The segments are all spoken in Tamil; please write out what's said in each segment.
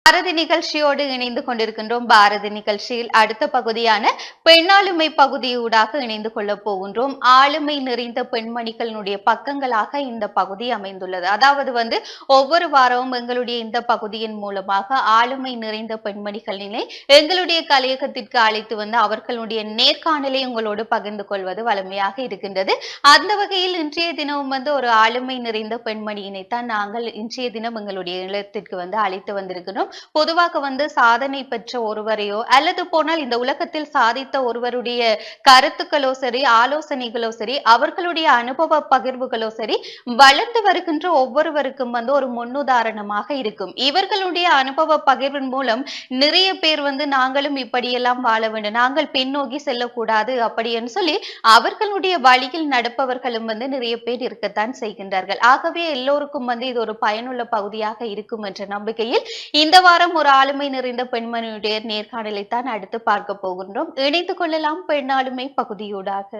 பாரதி நிகழ்ச்சியோடு இணைந்து கொண்டிருக்கின்றோம். பாரதி நிகழ்ச்சியில் அடுத்த பகுதியான பெண்ணாளுமை பகுதியூடாக இணைந்து கொள்ளப் போகின்றோம். ஆளுமை நிறைந்த பெண்மணிகளினுடைய பக்கங்களாக இந்த பகுதி அமைந்துள்ளது. அதாவது ஒவ்வொரு வாரமும் எங்களுடைய இந்த பகுதியின் மூலமாக ஆளுமை நிறைந்த பெண்மணிகளினை எங்களுடைய கலையகத்திற்கு அழைத்து அவர்களுடைய நேர்காணலை உங்களோடு பகிர்ந்து கொள்வது வலிமையாக இருக்கின்றது. அந்த வகையில் இன்றைய தினமும் ஒரு ஆளுமை நிறைந்த பெண்மணியினைத்தான் நாங்கள் இன்றைய தினம் எங்களுடைய இல்லத்திற்கு அழைத்து வந்திருக்கிறோம். பொதுவாக சாதனை பெற்ற ஒருவரையோ அல்லது போனால் இந்த உலகத்தில் சாதித்த ஒருவருடைய கருத்துக்களோ சரி, ஆலோசனைகளோ சரி, அவர்களுடைய அனுபவ பகிர்வுகளோ சரி, வளர்ந்து வருகின்ற ஒவ்வொருவருக்கும் ஒரு முன்னுதாரணமாக இருக்கும். இவர்களுடைய அனுபவ பகிர்வின் மூலம் நிறைய பேர் நாங்களும் இப்படியெல்லாம் வாழ வேண்டும், நாங்கள் பின்னோக்கி செல்லக்கூடாது அப்படின்னு சொல்லி அவர்களுடைய வழியில் நடப்பவர்களும் நிறைய பேர் இருக்கத்தான் செய்கின்றார்கள். ஆகவே எல்லோருக்கும் இது ஒரு பயனுள்ள பகுதியாக இருக்கும் என்ற நம்பிக்கையில் இந்த வாரம் ஒரு ஆளுமை நிறைந்த பெண்மணியுடைய நேர்காணலைத்தான் அடுத்து பார்க்க போகின்றோம். இணைந்து கொள்ளலாம் பெண்ணாளுமை பகுதியூடாக.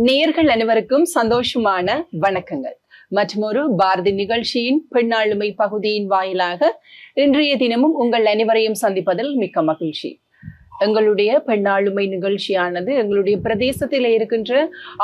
நேயர்கள் அனைவருக்கும் சந்தோஷமான வணக்கங்கள். மற்றொரு பாரதி நிகழ்ச்சியின் பெண்ணாளுமை பகுதியின் வாயிலாக இன்றைய தினமும் உங்கள் அனைவரையும் சந்திப்பதில் மிக்க மகிழ்ச்சி. எங்களுடைய பெண்ணாளுமை நிகழ்ச்சியானது எங்களுடைய பிரதேசத்தில் இருக்கின்ற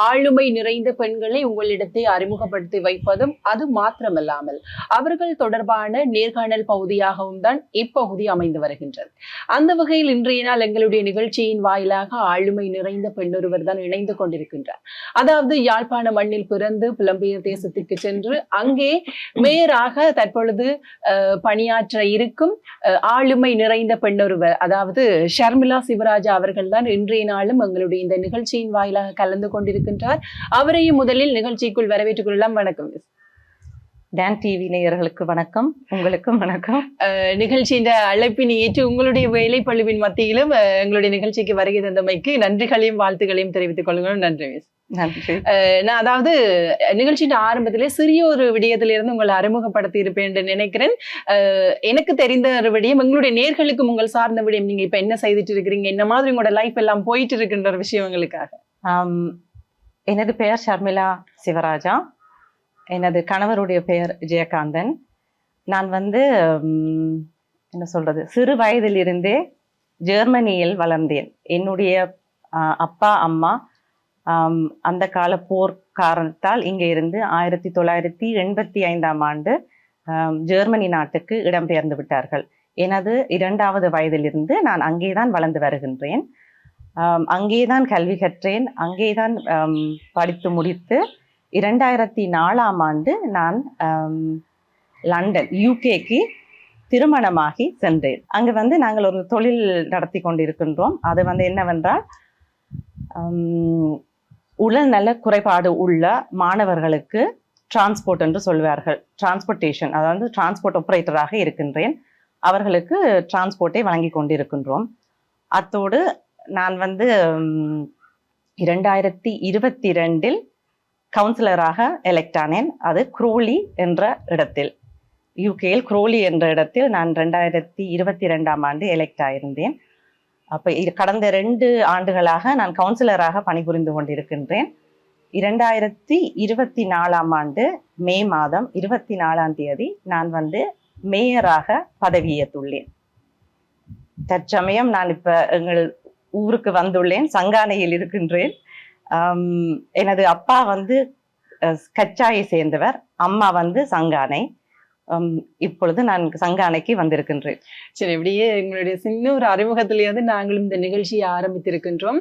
ஆளுமை நிறைந்த பெண்களை உங்களிடத்தை அறிமுகப்படுத்தி வைப்பதும் அது மாத்திரமல்லாமல் அவர்கள் தொடர்பான நேர்காணல் பகுதியாகவும் தான் இப்பகுதி அமைந்து வருகின்றது. அந்த வகையில் இன்றைய நாள் எங்களுடைய நிகழ்ச்சியின் வாயிலாக ஆளுமை நிறைந்த பெண்ணொருவர் தான் இணைந்து கொண்டிருக்கின்றார். அதாவது யாழ்ப்பாண மண்ணில் பிறந்து புலம்பெயர் தேசத்திற்கு சென்று அங்கே மேயராக தற்பொழுது பணியாற்ற இருக்கும் ஆளுமை நிறைந்த பெண்ணொருவர், அதாவது ஷர்மிளா சிவராஜா அவர்கள் தான் இன்றைய நாளும் எங்களுடைய இந்த நிகழ்ச்சியின் வாயிலாக கலந்து கொண்டிருக்கின்றார். அவரையும் முதலில் நிகழ்ச்சிக்குள் வரவேற்றுக் கொள்ளலாம். வணக்கம் டான் டிவி நேயர்களுக்கு வணக்கம், உங்களுக்கும் வணக்கம். நிகழ்ச்சியின் அழைப்பினை ஏற்று உங்களுடைய வேலை பழுவின் மத்தியிலும் எங்களுடைய நிகழ்ச்சிக்கு வருகை தந்தமைக்கு நன்றிகளையும் வாழ்த்துக்களையும் தெரிவித்துக் கொள்கிறோம். நன்றி மிஸ். நன்றி. நான் அதாவது நிகழ்ச்சியின் ஆரம்பத்திலே சிறிய ஒரு விடயத்திலிருந்து உங்களை அறிமுகப்படுத்தி இருப்பேன் என்று நினைக்கிறேன். எனக்கு தெரிந்த ஒரு விடயம், எங்களுடைய நேர்களுக்கும் உங்கள் சார்ந்த விடயம், நீங்க இப்ப என்ன செய்துட்டு இருக்கிறீங்க, என்ன மாதிரி உங்களோட லைஃப் எல்லாம் போயிட்டு இருக்கின்ற ஒரு விஷயம் எங்களுக்காக. எனது பெயர் ஷர்மிளா சிவராஜா. எனது கணவருடைய பெயர் ஜெயகாந்தன். நான் என்ன சொல்றது, சிறு வயதிலிருந்தே ஜெர்மனியில் வளர்ந்தேன். என்னுடைய அப்பா அம்மா அந்த கால போர் காரணத்தால் இங்கே இருந்து 1985 ஆண்டு ஜெர்மனி நாட்டுக்கு இடம்பெயர்ந்து விட்டார்கள். எனது 2வது வயதிலிருந்து நான் அங்கேதான் வளர்ந்து வருகின்றேன். அங்கேதான் கல்வி கற்றேன். அங்கேதான் படித்து முடித்து 2004 ஆண்டு நான் லண்டன் யூகேக்கு திருமணமாகி சென்றேன். அங்கு நாங்கள் ஒரு தொழில் நடத்தி கொண்டிருக்கின்றோம். அது என்னவென்றால் உடல்நல குறைபாடு உள்ள மாணவர்களுக்கு டிரான்ஸ்போர்ட் என்று சொல்வார்கள், டிரான்ஸ்போர்ட்டேஷன், அதாவது டிரான்ஸ்போர்ட் ஆபரேட்டராக இருக்கின்றேன். அவர்களுக்கு டிரான்ஸ்போர்ட்டை வழங்கி கொண்டிருக்கின்றோம். அத்தோடு நான் 2022 கவுன்சிலராக எலெக்ட் ஆனேன். அது குரோலி என்ற இடத்தில், யூகேயில் குரோலி என்ற இடத்தில் நான் 2022 ஆண்டு எலெக்ட் ஆயிருந்தேன். அப்போ கடந்த 2 ஆண்டுகளாக நான் கவுன்சிலராக பணிபுரிந்து கொண்டிருக்கின்றேன். 2024 ஆண்டு மே மாதம் 24ஆம் தேதி நான் மேயராக பதவியேற்றுள்ளேன். தற்சமயம் நான் இப்ப எங்கள் ஊருக்கு வந்துள்ளேன், சங்கானையில் இருக்கின்றேன். எனது அப்பா கச்சாயை சேர்ந்தவர், அம்மா சங்கானை. இப்பொழுது நான் சங்கானைக்கு வந்திருக்கின்றேன். சரி, இப்படியே எங்களுடைய சின்ன ஒரு அறிமுகத்திலேயே நாங்களும் இந்த நிகழ்ச்சியை ஆரம்பித்திருக்கின்றோம்.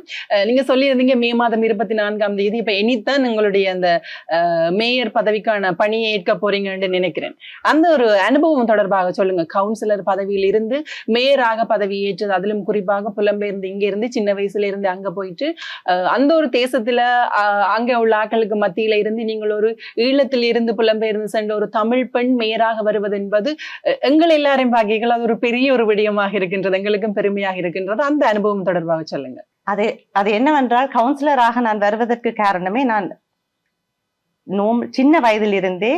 நீங்க சொல்லியிருந்தீங்க மே மாதம் 24ஆம் தேதி இப்ப இனித்தான் உங்களுடைய அந்த மேயர் பதவிக்கான பணியை ஏற்க போறீங்கன்னு நினைக்கிறேன். அந்த ஒரு அனுபவம் தொடர்பாக சொல்லுங்க. கவுன்சிலர் பதவியில் இருந்து மேயராக பதவி ஏற்றது, அதிலும் குறிப்பாக புலம்பெயர்ந்து இங்க இருந்து சின்ன வயசுல இருந்து அங்க போயிட்டு அந்த ஒரு தேசத்துல அங்க உள்ள ஆட்களுக்கு மத்தியில இருந்து நீங்கள் ஒரு ஈழத்தில் இருந்து புலம்பெயர்ந்து சென்ற ஒரு தமிழ் பெண் மேயராக வருவது என்பது எங்கள் எல்லாரையும் பாக்கிகள் அது ஒரு பெரிய ஒரு விடயமாக இருக்கின்றது, எங்களுக்கும் பெருமையாக இருக்கின்றது. அந்த அனுபவம் தொடர்பாக சொல்லுங்க. அது என்னவென்றால், கவுன்சிலராக நான் வருவதற்கு காரணமே, நான் சின்ன வயதிலிருந்தே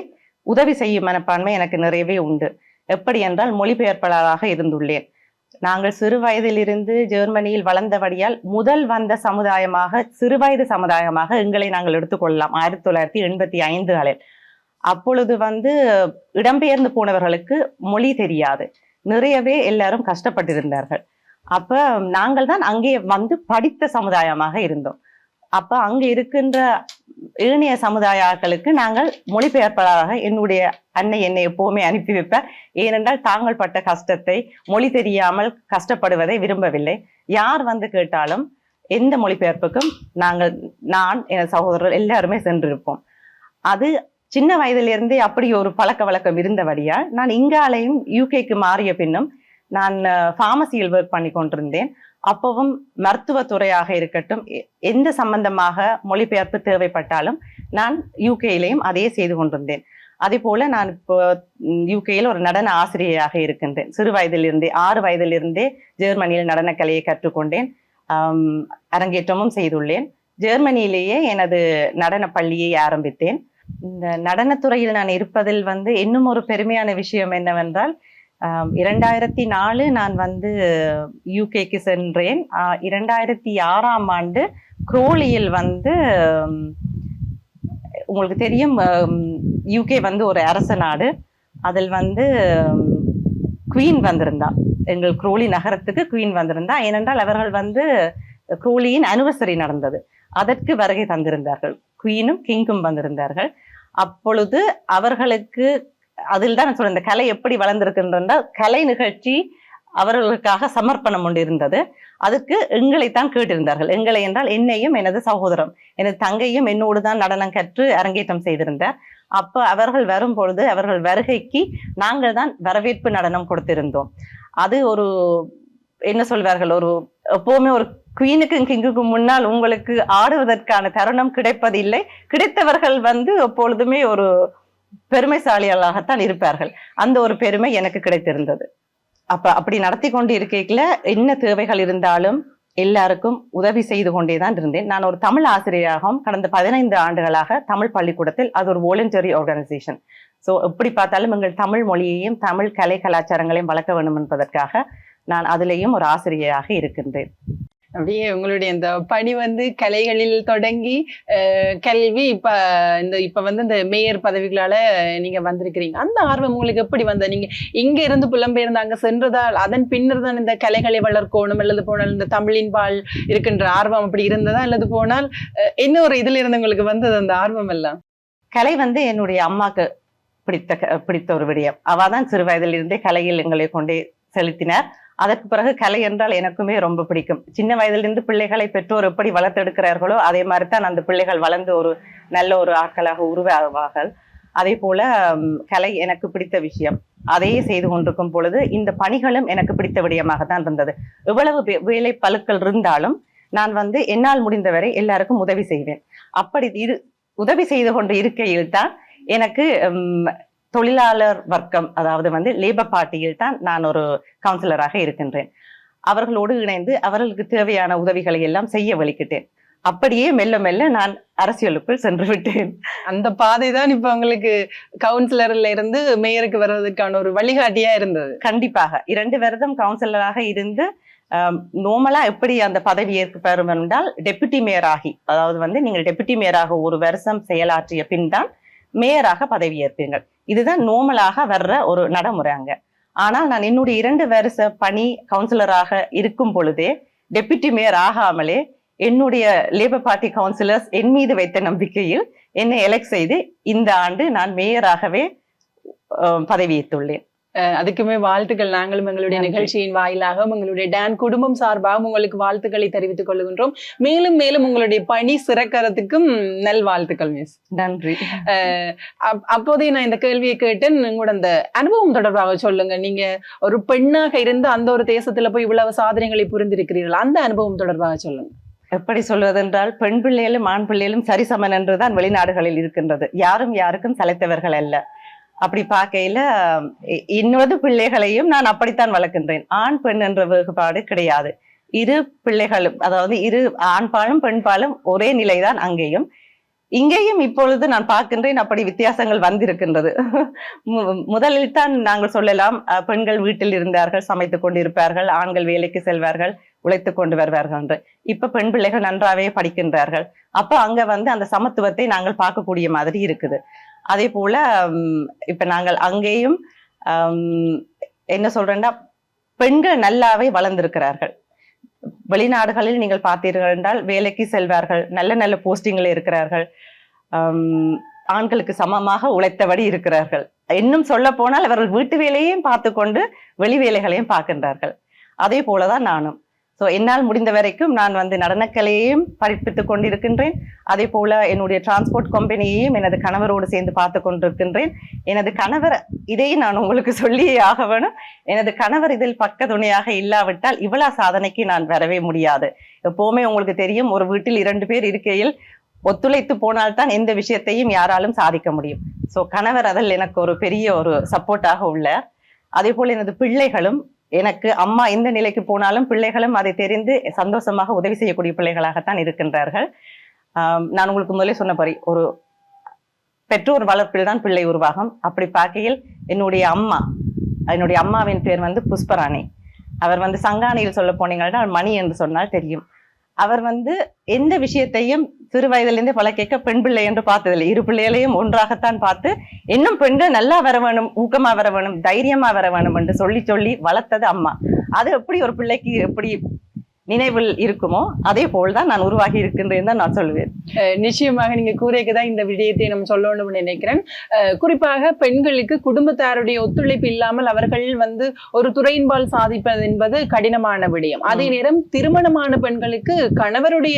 உதவி செய்யும் மனப்பான்மை எனக்கு நிறையவே உண்டு. எப்படி என்றால், மொழிபெயர்ப்பாளராக இருந்துள்ளேன். நாங்கள் சிறு வயதிலிருந்து ஜெர்மனியில் வளர்ந்தபடியால் முதல் வந்த சமுதாயமாக சிறுவயது சமுதாயமாக எங்களை நாங்கள் எடுத்துக்கொள்ளலாம் 1985களில். அப்பொழுது இடம்பெயர்ந்து போனவர்களுக்கு மொழி தெரியாது, நிறையவே எல்லாரும் கஷ்டப்பட்டிருந்தார்கள். அப்ப நாங்கள் தான் அங்கே படித்த சமுதாயமாக இருந்தோம். அப்ப அங்க இருக்கின்ற ஏனைய சமுதாயங்களுக்கு நாங்கள் மொழிபெயர்ப்பாளராக என்னுடைய அன்னை என்னை எப்பவுமே அனுப்பி வைப்பார். ஏனென்றால் தாங்கள் பட்ட கஷ்டத்தை, மொழி தெரியாமல் கஷ்டப்படுவதை விரும்பவில்லை. யார் கேட்டாலும் எந்த மொழிபெயர்ப்புக்கும் நான் என் சகோதரர்கள் எல்லாருமே சென்றிருப்போம். அது சின்ன வயதிலிருந்தே அப்படி ஒரு பழக்க வழக்கம் இருந்தபடியால் நான் இங்காலையும் யூகேக்கு மாறிய பின்னும் நான் ஃபார்மசியில் ஒர்க் பண்ணி கொண்டிருந்தேன். அப்பவும் மருத்துவத்துறையாக இருக்கட்டும், எந்த சம்பந்தமாக மொழிபெயர்ப்பு தேவைப்பட்டாலும் நான் யூகேயிலையும் அதே செய்து கொண்டிருந்தேன். அதே போல நான் இப்போ யூகேயில் ஒரு நடன ஆசிரியராக இருக்கின்றேன். சிறு வயதிலிருந்தே 6 வயதிலிருந்தே ஜெர்மனியில் நடனக்கலையை கற்றுக்கொண்டேன். அரங்கேற்றமும் செய்துள்ளேன். ஜெர்மனியிலேயே எனது நடன பள்ளியை ஆரம்பித்தேன். இந்த நடனத்துறையில் நான் இருப்பதில் இன்னும் ஒரு பெருமையான விஷயம் என்னவென்றால், 2004 நான் யூகேக்கு சென்றேன். 2006ஆம் ஆண்டு குரோலியில் உங்களுக்கு தெரியும், யூகே ஒரு அரச நாடு. அதில் குவீன் வந்திருந்தா, எங்கள் குரோலி நகரத்துக்கு குவீன் வந்திருந்தா. ஏனென்றால் அவர்கள் குரோலியின் அனிவர்சரி நடந்தது, அதற்கு வருகை தந்திருந்தார்கள். குவீனும் கிங்கும் வந்திருந்தார்கள். அப்பொழுது அவர்களுக்கு அதில் தான் நான் சொல்றேன், இந்த கலை எப்படி வளர்ந்திருக்கின்றால், கலை நிகழ்ச்சி அவர்களுக்காக சமர்ப்பணம் ஒன்று இருந்தது. அதுக்கு எங்களைத்தான் கேட்டிருந்தார்கள். எங்களை என்றால் என்னையும் எனது சகோதரம், எனது தங்கையும் என்னோடு தான் நடனம் கற்று அரங்கேற்றம் செய்திருந்தார். அப்ப அவர்கள் வரும்பொழுது அவர்கள் வருகைக்கு நாங்கள் தான் வரவேற்பு நடனம் கொடுத்திருந்தோம். அது ஒரு என்ன சொல்வார்கள், ஒரு எப்பவுமே ஒரு குவீனுக்கும் கிங்குக்கும் முன்னால் உங்களுக்கு ஆடுவதற்கான தருணம் கிடைப்பதில்லை. கிடைத்தவர்கள் எப்பொழுதுமே ஒரு பெருமைசாலிகளாகத்தான் இருப்பார்கள். அந்த ஒரு பெருமை எனக்கு கிடைத்திருந்தது. அப்படி நடத்தி கொண்டு இருக்கையில என்ன தேவைகள் இருந்தாலும் எல்லாருக்கும் உதவி செய்து கொண்டேதான் இருந்தேன். நான் ஒரு தமிழ் ஆசிரியராகவும் கடந்த 15 ஆண்டுகளாக தமிழ் பள்ளிக்கூடத்தில், அது ஒரு வாலண்டரி ஆர்கனைசேஷன். ஸோ எப்படி பார்த்தாலும் எங்கள் தமிழ் மொழியையும் தமிழ் கலை கலாச்சாரங்களையும் வளர்க்க வேண்டும் என்பதற்காக நான் அதிலேயும் ஒரு ஆசிரியராக இருக்கின்றேன். அப்படியே உங்களுடைய இந்த பணி கலைகளில் தொடங்கி கல்வி இப்ப இந்த மேயர் பதவிகளால நீங்க வந்திருக்கிறீங்க. அந்த ஆர்வம் உங்களுக்கு எப்படி நீங்க இங்க இருந்து புலம்பெயர்ந்து அங்க சென்றதால் அதன் பின்னர் தான் இந்த கலைகளை வளர்க்கணும், அல்லது போனால் இந்த தமிழின் பால் இருக்கின்ற ஆர்வம் அப்படி இருந்ததா, அல்லது போனால் என்ன ஒரு இதுல இருந்து உங்களுக்கு வந்தது அந்த ஆர்வம் எல்லாம்? கலை என்னுடைய அம்மாக்கு பிடித்த ஒரு விடயம். அவதான் சிறு வயதிலிருந்தே கலையில் எங்களை கொண்டே செலுத்தினார். அதற்கு பிறகு கலை என்றால் எனக்குமே ரொம்ப பிடிக்கும். சின்ன வயதிலிருந்து பிள்ளைகளை பெற்றோர் எப்படி வளர்த்தெடுக்கிறார்களோ அதே மாதிரி தான் அந்த பிள்ளைகள் வளர்ந்து ஒரு நல்ல ஒரு ஆட்களாக உருவாகுவார்கள். அதே போல கலை எனக்கு பிடித்த விஷயம். அதையே செய்து கொண்டிருக்கும் பொழுது இந்த பணிகளும் எனக்கு பிடித்த விடயமாக தான் இருந்தது. எவ்வளவு வேலை பளுக்கள் இருந்தாலும் நான் என்னால் முடிந்தவரை எல்லாருக்கும் உதவி செய்வேன். அப்படி உதவி செய்து கொண்டு இருக்கையில் தான் எனக்கு தொழிலாளர் வர்க்கம், அதாவது லேபர் பார்ட்டியில் தான் நான் ஒரு கவுன்சிலராக இருக்கின்றேன். அவர்களோடு இணைந்து அவர்களுக்கு தேவையான உதவிகளை எல்லாம் செய்ய வலிக்கிட்டேன். அப்படியே மெல்ல மெல்ல நான் அரசியலுக்குள் சென்று விட்டேன். அந்த பாதை தான் இப்ப உங்களுக்கு கவுன்சிலர்ல இருந்து மேயருக்கு வர்றதுக்கான ஒரு வழிகாட்டியா இருந்தது. கண்டிப்பாக 2 வருடம் கவுன்சிலராக இருந்து நோமலா எப்படி அந்த பதவி ஏற்க பெறும் என்றால், டெபுட்டி மேயர் ஆகி, அதாவது நீங்கள் டெபுட்டி மேயராக 1 வருஷம் செயலாற்றிய பின் தான் மேயராக பதவி ஏற்பீர்கள். இதுதான் நோமலாக வர்ற ஒரு நடைமுறை அங்க. ஆனால் நான் என்னுடைய 2 வருஷ பணி கவுன்சிலராக இருக்கும் பொழுதே டெபுட்டி மேயர் ஆகாமலே என்னுடைய லேபர் பார்ட்டி கவுன்சிலர்ஸ் என் மீது வைத்த நம்பிக்கையில் என்னை எலெக்ட் செய்து இந்த ஆண்டு நான் மேயராகவே பதவியேற்றுள்ளேன். அதுக்குமே வாழ்த்துக்கள். நாங்களும் எங்களுடைய நிகழ்ச்சியின் வாயிலாக உங்களுடைய டான் குடும்பம் சார்பாக உங்களுக்கு வாழ்த்துக்களை தெரிவித்துக் கொள்கின்றோம். மேலும் மேலும் உங்களுடைய பணி சிறக்கிறதுக்கும் நல் வாழ்த்துக்கள் மிஸ். நன்றி. அப்போதே நான் இந்த கேள்வியை கேட்டேன், உங்களோட அந்த அனுபவம் தொடர்பாக சொல்லுங்க. நீங்க ஒரு பெண்ணாக இருந்து அந்த ஒரு தேசத்துல போய் இவ்வளவு சாதனைகளை புரிந்திருக்கிறீர்கள், அந்த அனுபவம் தொடர்பாக சொல்லுங்க. எப்படி சொல்வதென்றால், பெண் பிள்ளைகளும் ஆண் பிள்ளைகளும் சரிசமன் என்றுதான் வெளிநாடுகளில் இருக்கின்றது. யாரும் யாருக்கும் சளைத்தவர்கள் அல்ல. அப்படி பார்க்கையில இன்னொரு பிள்ளைகளையும் நான் அப்படித்தான் வளர்க்கின்றேன். ஆண் பெண் என்ற வேறுபாடு கிடையாது. இரு பிள்ளைகளும், அதாவது இரு ஆண்பாலும் பெண்பாலும் ஒரே நிலைதான் அங்கேயும். இங்கேயும் இப்பொழுது நான் பார்க்கின்றேன் அப்படி வித்தியாசங்கள் வந்திருக்கின்றது. முதலில் தான் நாங்கள் சொல்லலாம், பெண்கள் வீட்டில் இருந்தார்கள், சமைத்துக் கொண்டிருப்பார்கள், ஆண்கள் வேலைக்கு செல்வார்கள், உழைத்துக் கொண்டு வருவார்கள் என்று. இப்ப பெண் பிள்ளைகள் நன்றாவே படிக்கின்றார்கள். அப்ப அங்க அந்த சமத்துவத்தை நாங்கள் பார்க்கக்கூடிய மாதிரி இருக்குது. அதே போல இப்ப நாங்கள் அங்கேயும் என்ன சொல்றேன்னா, பெண்கள் நல்லாவே வளர்ந்திருக்கிறார்கள். வெளிநாடுகளில் நீங்கள் பார்த்தீர்கள் என்றால் வேலைக்கு செல்வார்கள், நல்ல நல்ல போஸ்டிங்கில் இருக்கிறார்கள், ஆண்களுக்கு சமமாக உழைத்தபடி இருக்கிறார்கள். இன்னும் சொல்ல போனால் அவர்கள் வீட்டு வேலையையும் பார்த்து கொண்டு வெளி வேலைகளையும் பார்க்கின்றார்கள். அதே போலதான் நானும். என்னால் முடிந்த வரைக்கும் நான் நடனக்கலையையும் படிப்பித்துக் கொண்டிருக்கின்றேன். அதே போல என்னுடைய டிரான்ஸ்போர்ட் கம்பெனியையும் எனது கணவரோடு சேர்ந்து பார்த்து கொண்டிருக்கின்றேன். எனது கணவர், இதையும் நான் உங்களுக்கு சொல்லியே ஆக வேணும், எனது கணவர் இதில் பக்க துணையாக இல்லாவிட்டால் இவ்வளவு சாதனைக்கு நான் வரவே முடியாது. எப்பவுமே உங்களுக்கு தெரியும், ஒரு வீட்டில் 2 பேர் இருக்கையில் ஒத்துழைத்து போனால்தான் எந்த விஷயத்தையும் யாராலும் சாதிக்க முடியும். கணவர் அதில் எனக்கு ஒரு பெரிய ஒரு சப்போர்ட்டாக உள்ளார். அதே போல எனது பிள்ளைகளும் எனக்கு, அம்மா எந்த நிலைக்கு போனாலும் பிள்ளைகளும் அதை தெரிந்து சந்தோஷமாக உதவி செய்யக்கூடிய பிள்ளைகளாகத்தான் இருக்கின்றார்கள். நான் உங்களுக்கு முதலே சொன்னபடி ஒரு பெற்றோர் வளர்ப்பில் தான் பிள்ளை உருவாகும். அப்படி பார்க்கையில் என்னுடைய அம்மாவின் பேர் புஷ்பராணி. அவர் சங்கானையில் சொல்ல போனீங்கன்னா மணி என்று சொன்னால் தெரியும். அவர் எந்த விஷயத்தையும் சிறு வயதிலிருந்தே பல கேட்க பெண் பிள்ளை என்று பார்த்ததில்லை. 2 பிள்ளைகளையும் ஒன்றாகத்தான் பார்த்து, இன்னும் பெண்கள் நல்லா வர வேணும், ஊக்கமா வர வேணும், தைரியமா வர வேணும் என்று சொல்லி சொல்லி வளர்த்தது அம்மா. அது எப்படி ஒரு பிள்ளைக்கு எப்படி நினைவில் இருக்குமோ அதே போல்தான் நான் உருவாகி இருக்கின்றேன் தான் நான் சொல்லுவேன். நிச்சயமாக நீங்க கூறியதான் இந்த விடயத்தை நம்ம சொல்லணும்னு நினைக்கிறேன். குறிப்பாக பெண்களுக்கு குடும்பத்தாருடைய ஒத்துழைப்பு இல்லாமல் அவர்கள் ஒரு துறையின்பால் சாதிப்பது என்பது கடினமான விடயம். அதே நேரம் திருமணமான பெண்களுக்கு கணவருடைய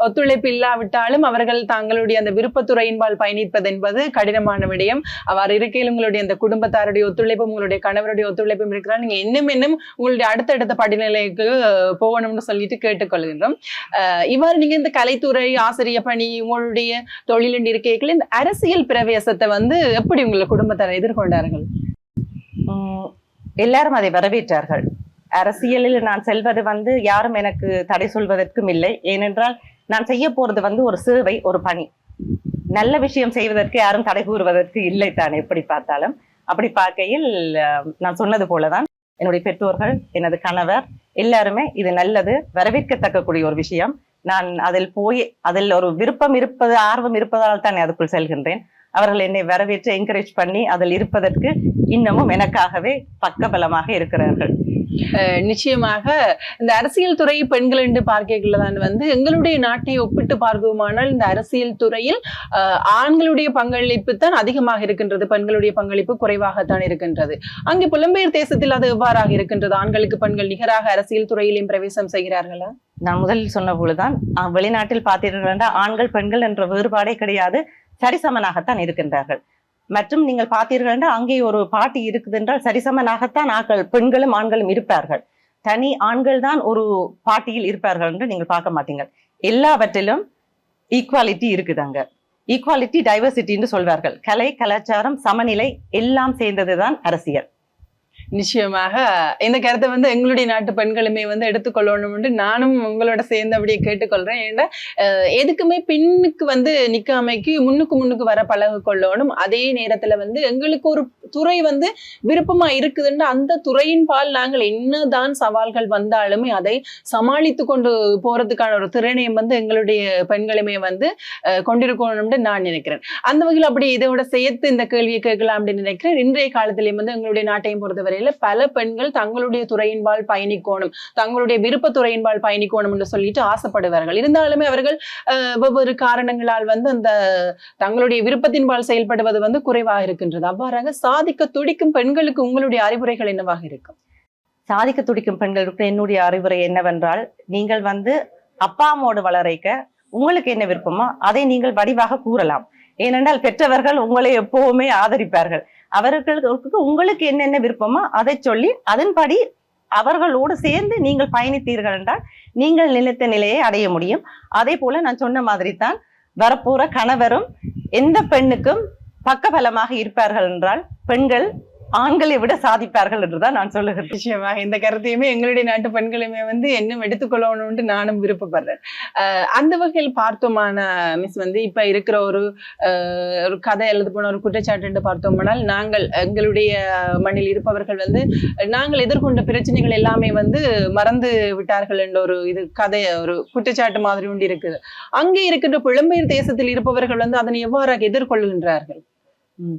ஒத்துழைப்பு இல்லாவிட்டாலும் அவர்கள் தங்களுடைய அந்த விருப்பத்துறையின்பால் பயணிப்பது என்பது கடினமான விடயம். அவ்வாறு இருக்கையில் உங்களுடைய அந்த குடும்பத்தாருடைய ஒத்துழைப்பும் உங்களுடைய கணவருடைய ஒத்துழைப்பும் இருக்கிறால் நீங்க இன்னும் உங்களுடைய அடுத்தடுத்த படிநிலைக்கு போகணும்னு சொல்லிட்டு கேட்டுக்கொள்கின்றோம். இவ்வாறு நீங்க இந்த கலைத்துறை, ஆசிரியர் பணி, உங்களுடைய தொழில் இருக்கைகள் இந்த அரசியல் பிரவேசத்தை எப்படி உங்களை குடும்பத்தார் எதிர்கொண்டார்கள்? எல்லாரும் அதை வரவேற்றார்கள். அரசியலில் நான் செல்வது யாரும் எனக்கு தடை சொல்வதற்கும் இல்லை. ஏனென்றால் நான் செய்ய போறது ஒரு சேவை, ஒரு பணி. நல்ல விஷயம் செய்வதற்கு யாரும் தடை கூறுவதற்கு இல்லை தான் எப்படி பார்த்தாலும். அப்படி பார்க்கையில் நான் சொன்னது போலதான் என்னுடைய பெற்றோர்கள், எனது கணவர் எல்லாருமே இது நல்லது, வரவேற்கத்தக்கக்கூடிய ஒரு விஷயம். நான் அதில் ஒரு விருப்பம் இருப்பது, ஆர்வம் இருப்பதால் தான் அதுக்குள் செல்கின்றேன். அவர்கள் என்னை வரவேற்று என்கரேஜ் பண்ணி அதில் இருப்பதற்கு இன்னமும் எனக்காகவே பக்கபலமாக இருக்கிறார்கள். நிச்சயமாக இந்த அரசியல் துறை பெண்கள் என்று பார்க்கதான் எங்களுடைய நாட்டை ஒப்பிட்டு பார்க்குமானால் இந்த அரசியல் துறையில் ஆண்களுடைய பங்களிப்பு தான் அதிகமாக இருக்கின்றது, பெண்களுடைய பங்களிப்பு குறைவாகத்தான் இருக்கின்றது. அங்கே புலம்பெயர் தேசத்தில் அது எவ்வாறாக இருக்கின்றது? ஆண்களுக்கு பெண்கள் நிகராக அரசியல் துறையிலும் பிரவேசம் செய்கிறார்களா? நான் முதலில் சொன்ன போதுதான், வெளிநாட்டில் பார்த்தீர்கள் ஆண்கள் பெண்கள் என்ற வேறுபாடே கிடையாது, சரிசமனாகத்தான் இருக்கின்றார்கள். மற்றும் நீங்கள் பார்த்தீர்கள் என்றால் அங்கே ஒரு பாட்டி இருக்குது என்றால் சரிசமனாகத்தான் பெண்களும் ஆண்களும் இருப்பார்கள். தனி ஆண்கள் தான் ஒரு பாட்டியில் இருப்பார்கள் என்று நீங்கள் பார்க்க மாட்டீங்க. எல்லாவற்றிலும் ஈக்குவாலிட்டி இருக்குது. அங்க ஈக்குவாலிட்டி, டைவர்சிட்டின்னு சொல்வார்கள். கலை, கலாச்சாரம், சமநிலை எல்லாம் சேர்ந்ததுதான் அரசியல். நிச்சயமாக இந்த கருத்தை எங்களுடைய நாட்டு பெண்களுமே எடுத்துக்கொள்ளணும் என்று நானும் உங்களோட சேர்ந்து அப்படியே கேட்டுக்கொள்றேன். ஏன்னா எதுக்குமே பெண்ணுக்கு நிக்காமைக்கு முன்னுக்கு வர பழகு கொள்ளணும். அதே நேரத்துல எங்களுக்கு ஒரு துறை விருப்பமா இருக்குதுன்னு அந்த துறையின் பால் நாங்கள் என்னதான் சவால்கள் வந்தாலுமே அதை சமாளித்து கொண்டு போறதுக்கான ஒரு திறனையும் எங்களுடைய பெண்களுமே கொண்டிருக்கணும்னு நான் நினைக்கிறேன். அந்த வகையில் அப்படி இதோட சேர்த்து இந்த கேள்வியை கேட்கலாம் அப்படின்னு நினைக்கிறேன். இன்றைய காலத்திலேயும் எங்களுடைய நாட்டையும் பொறுத்தவரையில பல பெண்கள் தங்களுடைய துறையின்பால் பயணிக்கணும், தங்களுடைய விருப்ப துறையின்பால் பயணிக்கணும் என்று சொல்லிட்டு ஆசைப்படுவார்கள். இருந்தாலுமே அவர்கள் வெவ்வேறு காரணங்களால் அந்த தங்களுடைய விருப்பத்தின்பால் செயல்படுவது குறைவாக இருக்கின்றது. அவ்வாறாக சாதிக்க துடிக்கும் பெண்களுக்கு உங்களுடைய அறிவுரைகள் என்னவாக இருக்கும்? சாதிக்க துடிக்கும் பெண்களுக்கு என்னுடைய அறிவுரை என்னவென்றால், நீங்கள் அப்பா அம்மோடு வளரைக்க உங்களுக்கு என்ன விருப்பமோ அதை நீங்கள் வடிவாக கூறலாம். ஏனென்றால் பெற்றவர்கள் உங்களை எப்பவுமே ஆதரிப்பார்கள். அவர்களுக்கு உங்களுக்கு என்னென்ன விருப்பமோ அதை சொல்லி அதன்படி அவர்களோடு சேர்ந்து நீங்கள் பயணித்தீர்கள் என்றால் நீங்கள் நிலைத்த நிலையை அடைய முடியும். அதே போல நான் சொன்ன மாதிரி தான் வரப்போற கணவரும் எந்த பெண்ணுக்கும் பக்கபலமாக இருப்பார்கள் என்றால் பெண்கள் ஆண்களை விட சாதிப்பார்கள் என்றுதான் நான் சொல்லுகிறேன். நிச்சயமாக இந்த கருத்தையுமே எங்களுடைய நாட்டு பெண்களுமே வந்து இன்னும் எடுத்துக்கொள்ளணும்னு நானும் விருப்பப்படுறேன். அந்த வகையில் பார்த்தோமான மிஸ் வந்து இப்ப இருக்கிற ஒரு கதை எழுது போன ஒரு குற்றச்சாட்டு பார்த்தோம்னால், நாங்கள் எங்களுடைய மண்ணில் இருப்பவர்கள் வந்து நாங்கள் எதிர்கொண்ட பிரச்சனைகள் எல்லாமே வந்து மறந்து விட்டார்கள் என்ற ஒரு இது கதை ஒரு குற்றச்சாட்டு மாதிரி ஒன்று இருக்குது. அங்கே இருக்கின்ற புலம்பெயர் தேசத்தில் இருப்பவர்கள் வந்து அதனை எவ்வாறு எதிர்கொள்கின்றார்கள்?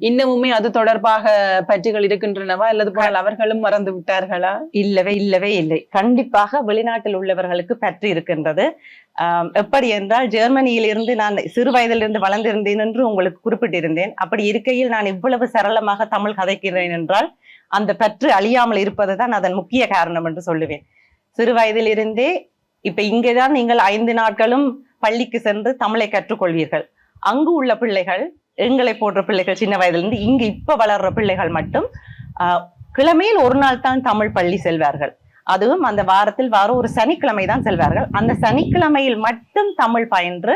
இன்னமுமே அது தொடர்பாக பற்றுகள் இருக்கின்றனவா அல்லது போனால் அவர்களும் மறந்து விட்டார்களா? இல்லவே இல்லை. கண்டிப்பாக வெளிநாட்டில் உள்ளவர்களுக்கு பற்று இருக்கின்றது. எப்படி என்றால், ஜெர்மனியில் இருந்து நான் சிறு வயதிலிருந்து வளர்ந்திருந்தேன் என்று உங்களுக்கு குறிப்பிட்டிருந்தேன். அப்படி இருக்கையில் நான் இவ்வளவு சரளமாக தமிழ் கதைக்கிறேன் என்றால் அந்த பற்று அழியாமல் இருப்பதுதான் அதன் முக்கிய காரணம் என்று சொல்லுவேன். சிறு வயதிலிருந்தே இப்ப இங்கேதான் நீங்கள் 5 நாட்களும் பள்ளிக்கு சென்று தமிழை கற்றுக்கொள்வீர்கள். அங்கு உள்ள பிள்ளைகள், எங்களை போன்ற பிள்ளைகள் சின்ன வயதிலிருந்து இங்கு இப்ப வளர்ற பிள்ளைகள் மட்டும் கிழமையில் ஒரு நாள் தான் தமிழ் பள்ளி செல்வார்கள். அதுவும் அந்த வாரத்தில் ஒரு சனிக்கிழமை தான் செல்வார்கள். அந்த சனிக்கிழமையில் மட்டும் தமிழ் பயின்று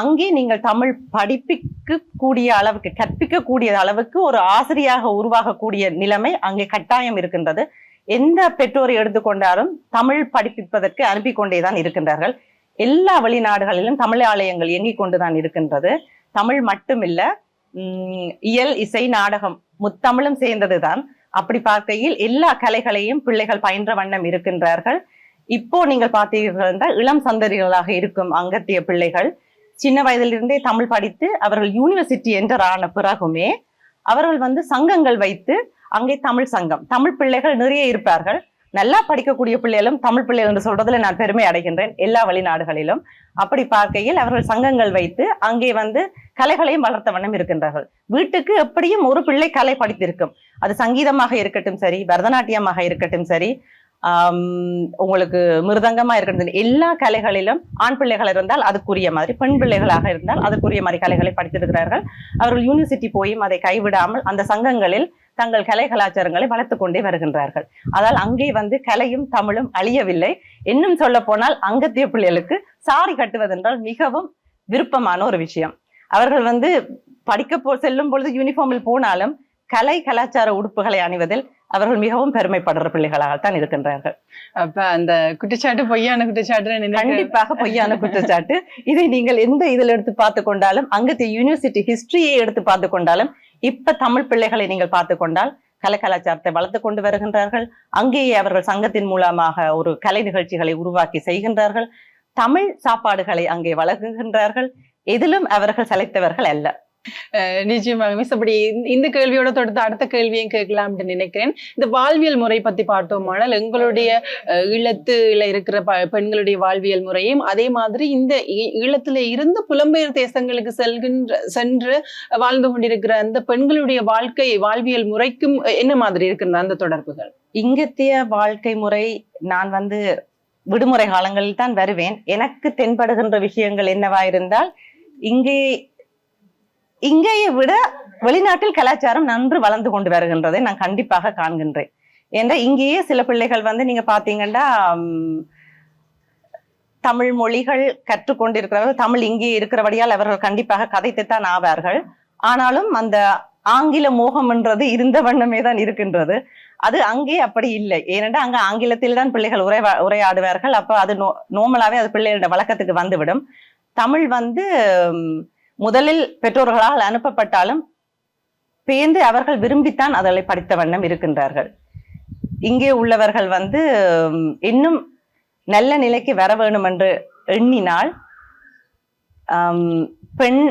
அங்கே நீங்கள் தமிழ் படிப்பிக்க கூடிய அளவுக்கு, கற்பிக்கக்கூடிய அளவுக்கு ஒரு ஆசிரியாக உருவாகக்கூடிய நிலைமை அங்கே கட்டாயம் இருக்கின்றது. எந்த பெற்றோரை எடுத்துக்கொண்டாலும் தமிழ் படிப்பிப்பதற்கு அனுப்பி கொண்டேதான் இருக்கின்றார்கள். எல்லா வெளிநாடுகளிலும் தமிழ் ஆலயங்கள் இயங்கிக் கொண்டுதான் இருக்கின்றது. தமிழ் மட்டுமில்ல, இயல், இசை, நாடகம் முத்தமிழும் சேர்ந்ததுதான். அப்படி பார்க்கையில் எல்லா கலைகளையும் பிள்ளைகள் பயின்ற வண்ணம் இருக்கின்றார்கள். இப்போ நீங்கள் பார்த்தீர்கள் என்றால் இளம் சந்ததிகளாக இருக்கும் அங்கத்திய பிள்ளைகள் சின்ன வயதிலிருந்தே தமிழ் படித்து அவர்கள் யூனிவர்சிட்டி என்டர் ஆன பிறகுமே அவர்கள் வந்து சங்கங்கள் வைத்து அங்கே தமிழ் சங்கம், தமிழ் பிள்ளைகள் நிறைய இருப்பார்கள். நல்லா படிக்கக்கூடிய பிள்ளைகளும் தமிழ் பிள்ளைகள் என்று சொல்றதுல நான் பெருமை அடைகின்றேன் எல்லா வெளிநாடுகளிலும். அப்படி பார்க்கையில் அவர்கள் சங்கங்கள் வைத்து அங்கே வந்து கலைகளையும் வளர்த்த வண்ணம் இருக்கின்றார்கள். வீட்டுக்கு எப்படியும் ஒரு பிள்ளை கலை படித்திருக்கும். அது சங்கீதமாக இருக்கட்டும் சரி, பரதநாட்டியமாக இருக்கட்டும் சரி, உங்களுக்கு மிருதங்கமா இருக்கட்டும், எல்லா கலைகளிலும் ஆண் பிள்ளைகள் இருந்தால் அதுக்குரிய மாதிரி, பெண் பிள்ளைகளாக இருந்தால் அதுக்குரிய மாதிரி கலைகளை படித்திருக்கிறார்கள். அவர்கள் யூனிவர்சிட்டி போயும் அதை கைவிடாமல் அந்த சங்கங்களில் தங்கள் கலை கலாச்சாரங்களை வளர்த்து கொண்டே வருகின்றார்கள். அதால் அங்கே வந்து கலையும் தமிழும் அழியவில்லை. இன்னும் சொல்ல போனால் அங்கத்திய பிள்ளைகளுக்கு சாரி கட்டுவதென்றால் மிகவும் விருப்பமான ஒரு விஷயம். அவர்கள் வந்து படிக்க செல்லும் பொழுது யூனிஃபார்மில் போனாலும் கலை கலாச்சார உடுப்புகளை அணிவதில் அவர்கள் மிகவும் பெருமைப்படுற பிள்ளைகளாகத்தான் இருக்கின்றார்கள். அப்ப அந்த குற்றச்சாட்டு பொய்யான குற்றச்சாட்டு? கண்டிப்பாக பொய்யான குற்றச்சாட்டு. இதை நீங்கள் எந்த இதில் எடுத்து பார்த்து கொண்டாலும், அங்கத்திய யூனிவர்சிட்டி ஹிஸ்டரியை எடுத்து பார்த்து கொண்டாலும், இப்ப தமிழ் பிள்ளைகளை நீங்கள் பார்த்து கொண்டால் கலை கலாச்சாரத்தை வளர்த்து கொண்டு வருகின்றார்கள். அங்கேயே அவர்கள் சங்கத்தின் மூலமாக ஒரு கலை நிகழ்ச்சிகளை உருவாக்கி செய்கின்றார்கள். தமிழ் சாப்பாடுகளை அங்கே வழங்குகின்றார்கள். எதிலும் அவர்கள் சளைத்தவர்கள் அல்ல. நிச்சயமாக மிஸ். அப்படி இந்த கேள்வியோட தொடர்ந்து அடுத்த கேள்வியும் கேட்கலாம்னு நினைக்கிறேன். இந்த வாழ்வியல் முறை பத்தி பார்த்தோமானால், எங்களுடைய ஈழத்துல இருக்கிற பெண்களுடைய வாழ்வியல் முறையும் அதே மாதிரி இந்த ஈழத்துல இருந்து புலம்பெயர் தேசங்களுக்கு சென்று வாழ்ந்து கொண்டிருக்கிற அந்த பெண்களுடைய வாழ்வியல் முறைக்கும் என்ன மாதிரி இருக்கின்ற அந்த தொடர்புகள்? இங்கத்திய வாழ்க்கை முறை, நான் வந்து விடுமுறை காலங்களில் தான் வருவேன். எனக்கு தென்படுகின்ற விஷயங்கள் என்னவா இருந்தால், இங்கேயை விட வெளிநாட்டில் கலாச்சாரம் நன்று வளர்ந்து கொண்டு வருகின்றதை நான் கண்டிப்பாக காண்கின்றேன். ஏன்னா இங்கேயே சில பிள்ளைகள் வந்து நீங்க பாத்தீங்கன்னா தமிழ் மொழிகள் கற்றுக்கொண்டிருக்கிறவர்கள், தமிழ் இங்கே இருக்கிறபடியால் அவர்கள் கண்டிப்பாக கதைத்துத்தான் ஆவார்கள். ஆனாலும் அந்த ஆங்கில மோகம்ன்றது இருந்த வண்ணமே தான் இருக்கின்றது. அது அங்கே அப்படி இல்லை. ஏனென்றால் அங்க ஆங்கிலத்தில் தான் பிள்ளைகள் உரையாடுவார்கள். அப்ப அது நோமலாவே அது பிள்ளைகளோட வழக்கத்துக்கு வந்துவிடும். தமிழ் வந்து முதலில் பெற்றோர்களால் அனுப்பப்பட்டாலும் பேர்ந்து அவர்கள் விரும்பித்தான் அதனை படித்த வண்ணம் இருக்கின்றார்கள். இங்கே உள்ளவர்கள் வந்து இன்னும் நல்ல நிலைக்கு வர வேண்டும் என்று எண்ணினால் பெண்